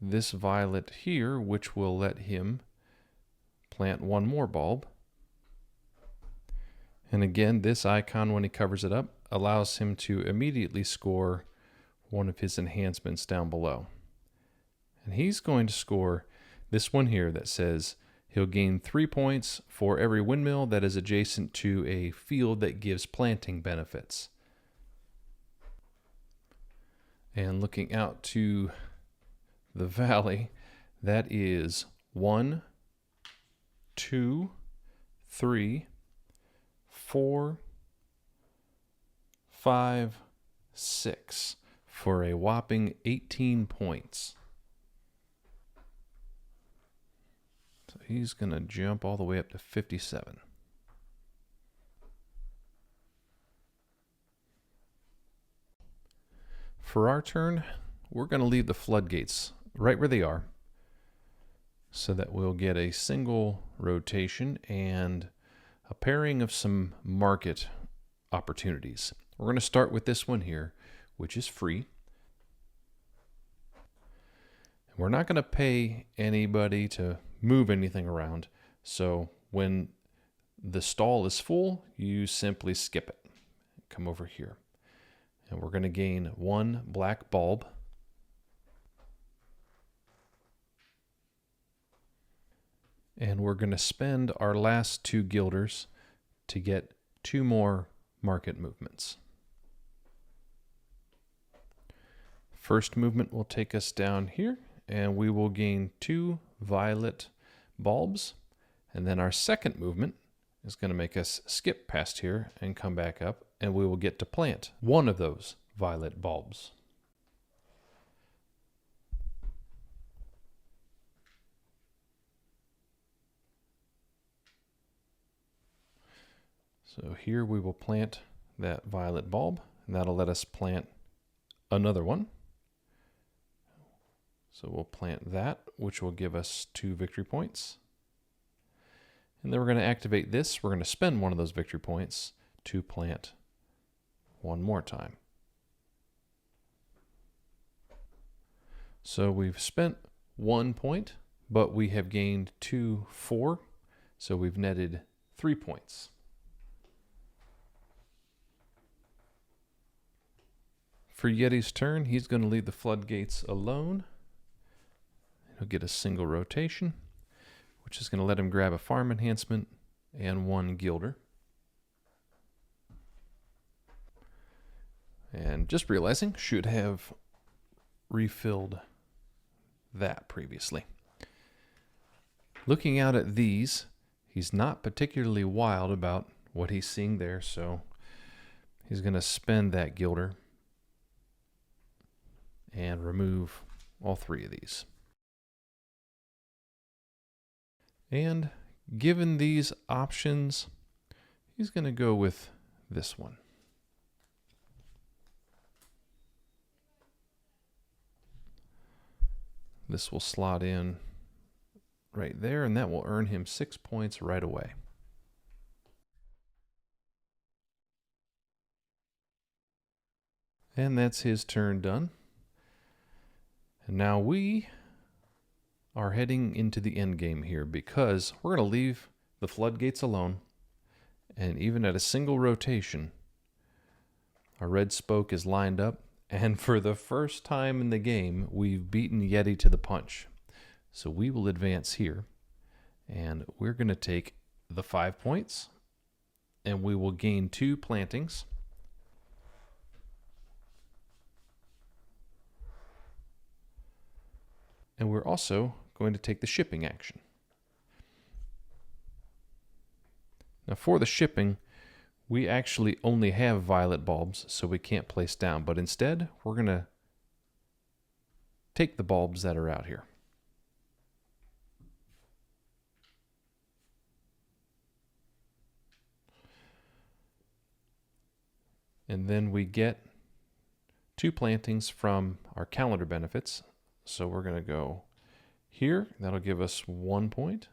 this violet here, which will let him plant 1 more bulb. And again, this icon, when he covers it up, allows him to immediately score one of his enhancements down below. And he's going to score this one here that says he'll gain 3 points for every windmill that is adjacent to a field that gives planting benefits. And looking out to the valley, that is 1, 2, 3, 4, 5, 6 for a whopping 18 points. So he's going to jump all the way up to 57. For our turn, we're going to leave the floodgates right where they are so that we'll get a single rotation and a pairing of some market opportunities. We're going to start with this one here, which is free. We're not going to pay anybody to move anything around. So when the stall is full, you simply skip it. Come over here. And we're going to gain 1 black bulb. And we're going to spend our last 2 guilders to get 2 more market movements. First movement will take us down here, and we will gain 2 violet bulbs. And then our second movement is going to make us skip past here and come back up, and we will get to plant 1 of those violet bulbs. So here we will plant that violet bulb, and that'll let us plant another one. So we'll plant that, which will give us 2 victory points. And then we're going to activate this. We're going to spend 1 of those victory points to plant 1 more time. So we've spent 1 point, but we have gained 2, 4. So we've netted 3 points. For Yeti's turn, he's going to leave the floodgates alone. He'll get a single rotation, which is going to let him grab a farm enhancement and 1 guilder. And just realizing, should have refilled that previously. Looking out at these, he's not particularly wild about what he's seeing there, so he's going to spend that guilder and remove all 3 of these. And given these options, he's going to go with this one. This will slot in right there, and that will earn him 6 points right away. And that's his turn done. And now we are heading into the end game here because we're going to leave the floodgates alone. And even at a single rotation, our red spoke is lined up. And for the first time in the game, we've beaten Yeti to the punch. So we will advance here. And we're going to take the 5 points. And we will gain 2 plantings. And we're also going to take the shipping action. Now for the shipping, we actually only have violet bulbs, so we can't place down. But instead, we're going to take the bulbs that are out here. And then we get 2 plantings from our calendar benefits. So we're going to go here. That'll give us 1 point.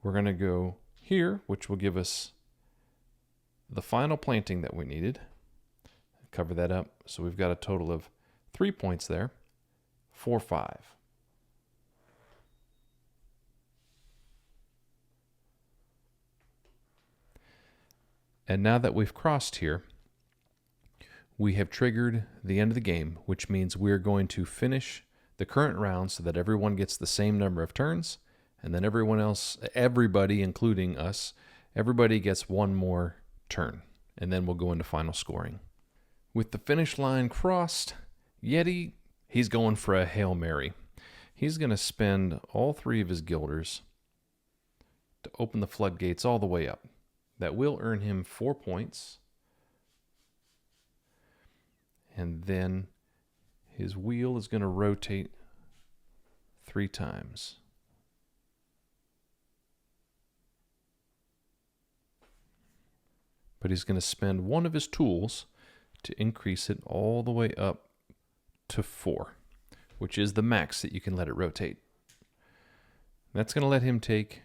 We're going to go here, which will give us the final planting that we needed. Cover that up. So we've got a total of 3 points there. 4, 5. And now that we've crossed here, we have triggered the end of the game, which means we're going to finish the current round so that everyone gets the same number of turns, and then everybody, including us, everybody gets 1 more turn, and then we'll go into final scoring. With the finish line crossed, Yeti, he's going for a Hail Mary. He's going to spend all 3 of his guilders to open the floodgates all the way up. That will earn him 4 points. And then his wheel is going to rotate 3 times. But he's going to spend 1 of his tools to increase it all the way up to 4, which is the max that you can let it rotate. That's going to let him take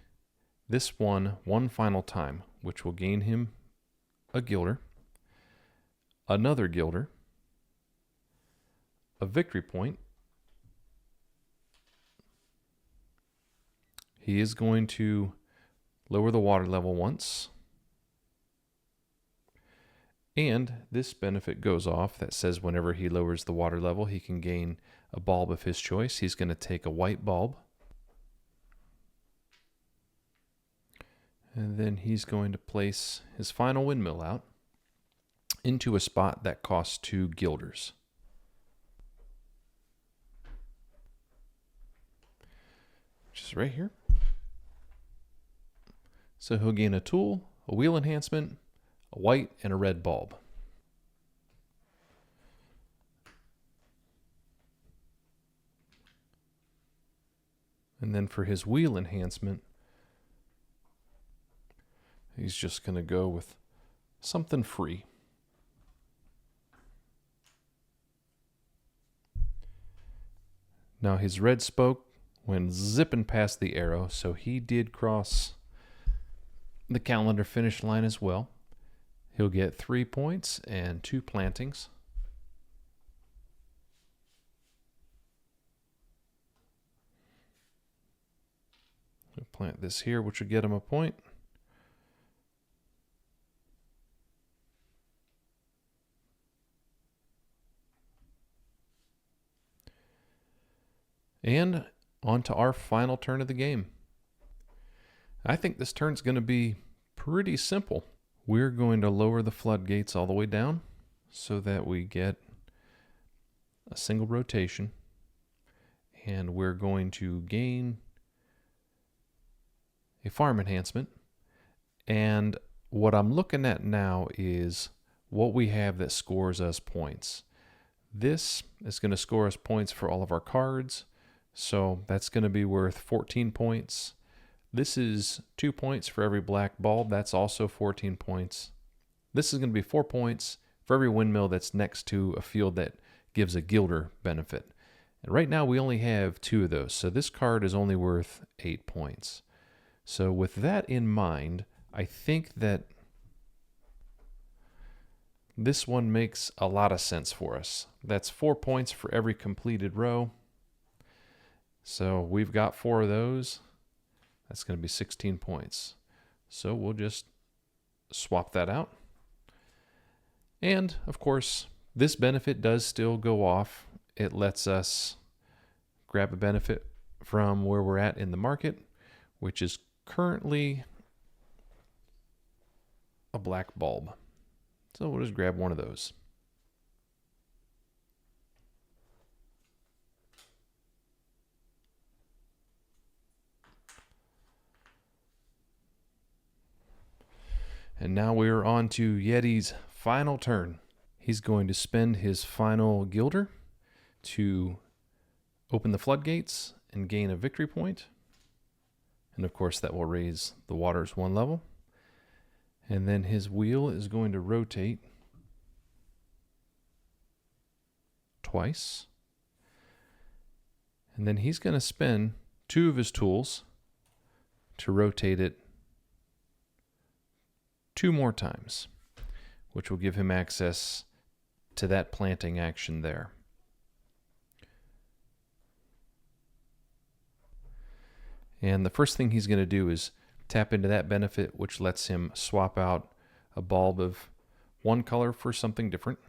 this one final time, which will gain him a gilder, another gilder, a victory point. He is going to lower the water level once. And this benefit goes off that says whenever he lowers the water level, he can gain a bulb of his choice. He's going to take a white bulb. And then he's going to place his final windmill out into a spot that costs 2 guilders. Which is right here. So he'll gain a tool, a wheel enhancement, a white, and a red bulb. And then for his wheel enhancement, he's just going to go with something free. Now his red spoke went zipping past the arrow, so he did cross the calendar finish line as well. He'll get 3 points and 2 plantings. We'll plant this here, which will get him a point. And on to our final turn of the game. I think this turn's going to be pretty simple. We're going to lower the floodgates all the way down so that we get a single rotation. And we're going to gain a farm enhancement. And what I'm looking at now is what we have that scores us points. This is going to score us points for all of our cards. So that's going to be worth 14 points. This is 2 points for every black bulb. That's also 14 points. This is going to be 4 points for every windmill that's next to a field that gives a gilder benefit. And right now we only have 2 of those. So this card is only worth 8 points. So with that in mind, I think that this one makes a lot of sense for us. That's 4 points for every completed row. So we've got 4 of those. That's going to be 16 points. So we'll just swap that out. And of course, this benefit does still go off. It lets us grab a benefit from where we're at in the market, which is currently a black bulb. So we'll just grab one of those. And now we're on to Yeti's final turn. He's going to spend his final gilder to open the floodgates and gain a victory point. And of course that will raise the waters 1 level. And then his wheel is going to rotate twice. And then he's going to spend 2 of his tools to rotate it 2 more times, which will give him access to that planting action there. And the first thing he's going to do is tap into that benefit, which lets him swap out a bulb of one color for something different.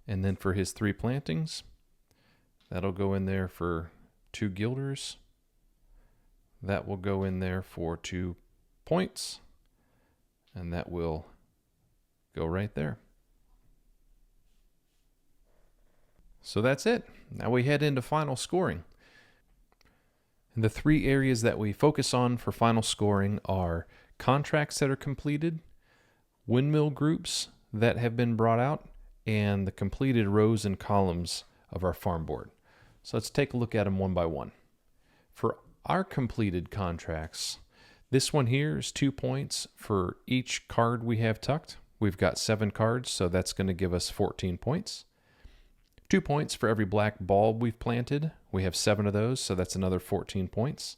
And then for his 3 plantings, that'll go in there for 2 gilders. That will go in there for 2 points. And that will go right there. So that's it. Now we head into final scoring. And the 3 areas that we focus on for final scoring are contracts that are completed, windmill groups that have been brought out, and the completed rows and columns of our farm board. So let's take a look at them one by one. For our completed contracts, this one here is 2 points for each card we have tucked. We've got 7 cards, so that's going to give us 14 points. 2 points for every black bulb we've planted. We have 7 of those, so that's another 14 points.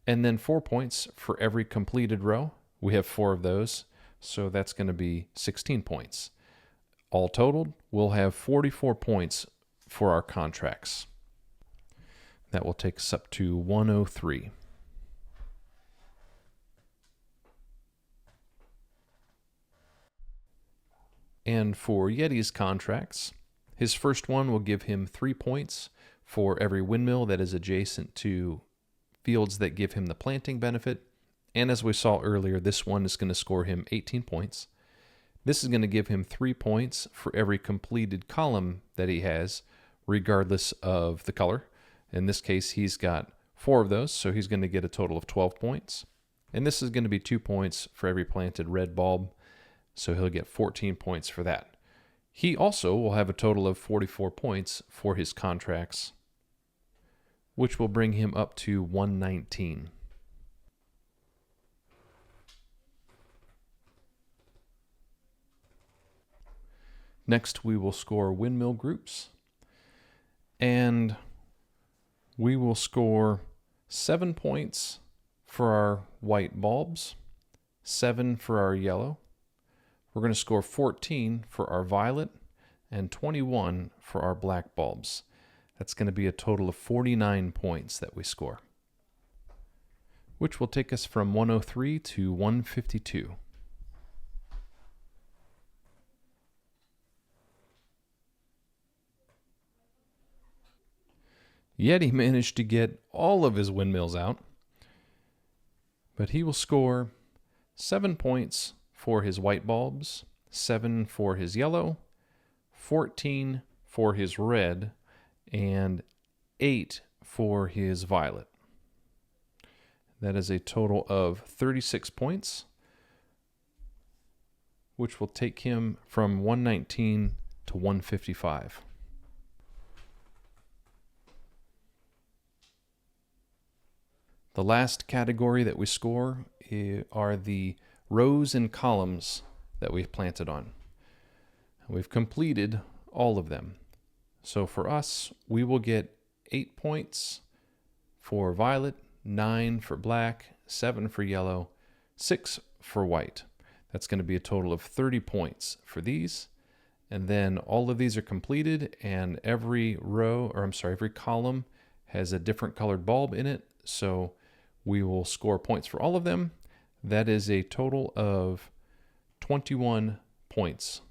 And then 4 points for every completed row. We have 4 of those, so that's going to be 16 points. All totaled, we'll have 44 points for our contracts. That will take us up to 103. And for Yeti's contracts, his first one will give him 3 points for every windmill that is adjacent to fields that give him the planting benefit. And as we saw earlier, this one is going to score him 18 points. This is going to give him 3 points for every completed column that he has, regardless of the color. In this case, he's got 4 of those, so he's going to get a total of 12 points. And this is going to be 2 points for every planted red bulb, so he'll get 14 points for that. He also will have a total of 44 points for his contracts, which will bring him up to 119. Next, we will score windmill groups, and we will score 7 points for our white bulbs, 7 for our yellow. We're going to score 14 for our violet and 21 for our black bulbs. That's going to be a total of 49 points that we score, which will take us from 103 to 152. Yeti managed to get all of his windmills out, but he will score 7 points for his white bulbs, 7 for his yellow, 14 for his red, and 8 for his violet. That is a total of 36 points, which will take him from 119 to 155. The last category that we score are the rows and columns that we've planted on. We've completed all of them. So for us, we will get 8 points for violet, 9 for black, 7 for yellow, 6 for white. That's going to be a total of 30 points for these. And then all of these are completed, and every column has a different colored bulb in it, so we will score points for all of them. That is a total of 21 points.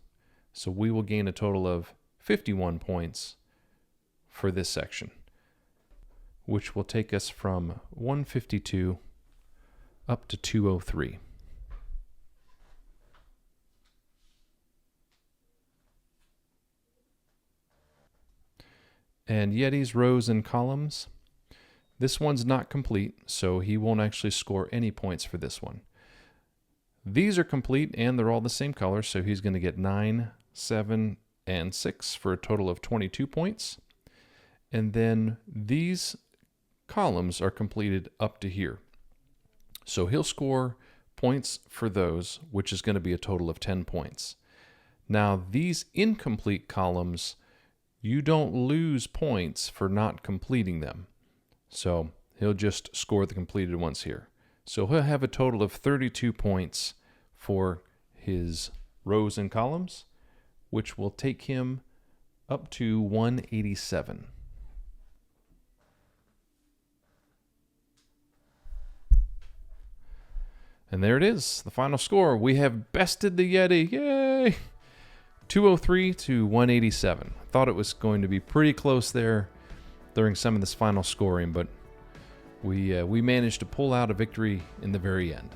So we will gain a total of 51 points for this section, which will take us from 152 up to 203. And Yeti's rows and columns. This one's not complete, so he won't actually score any points for this one. These are complete and they're all the same color, so he's going to get 9, 7, and 6 for a total of 22 points. And then these columns are completed up to here. So he'll score points for those, which is going to be a total of 10 points. Now, these incomplete columns, you don't lose points for not completing them. So he'll just score the completed ones here. So he'll have a total of 32 points for his rows and columns, which will take him up to 187. And there it is, the final score. We have bested the Yeti. Yay! 203 to 187. I thought it was going to be pretty close there during some of this final scoring, but we managed to pull out a victory in the very end.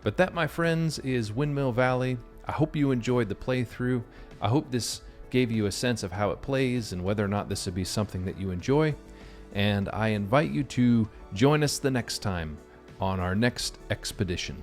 But that, my friends, is Windmill Valley. I hope you enjoyed the playthrough. I hope this gave you a sense of how it plays and whether or not this would be something that you enjoy. And I invite you to join us the next time on our next expedition.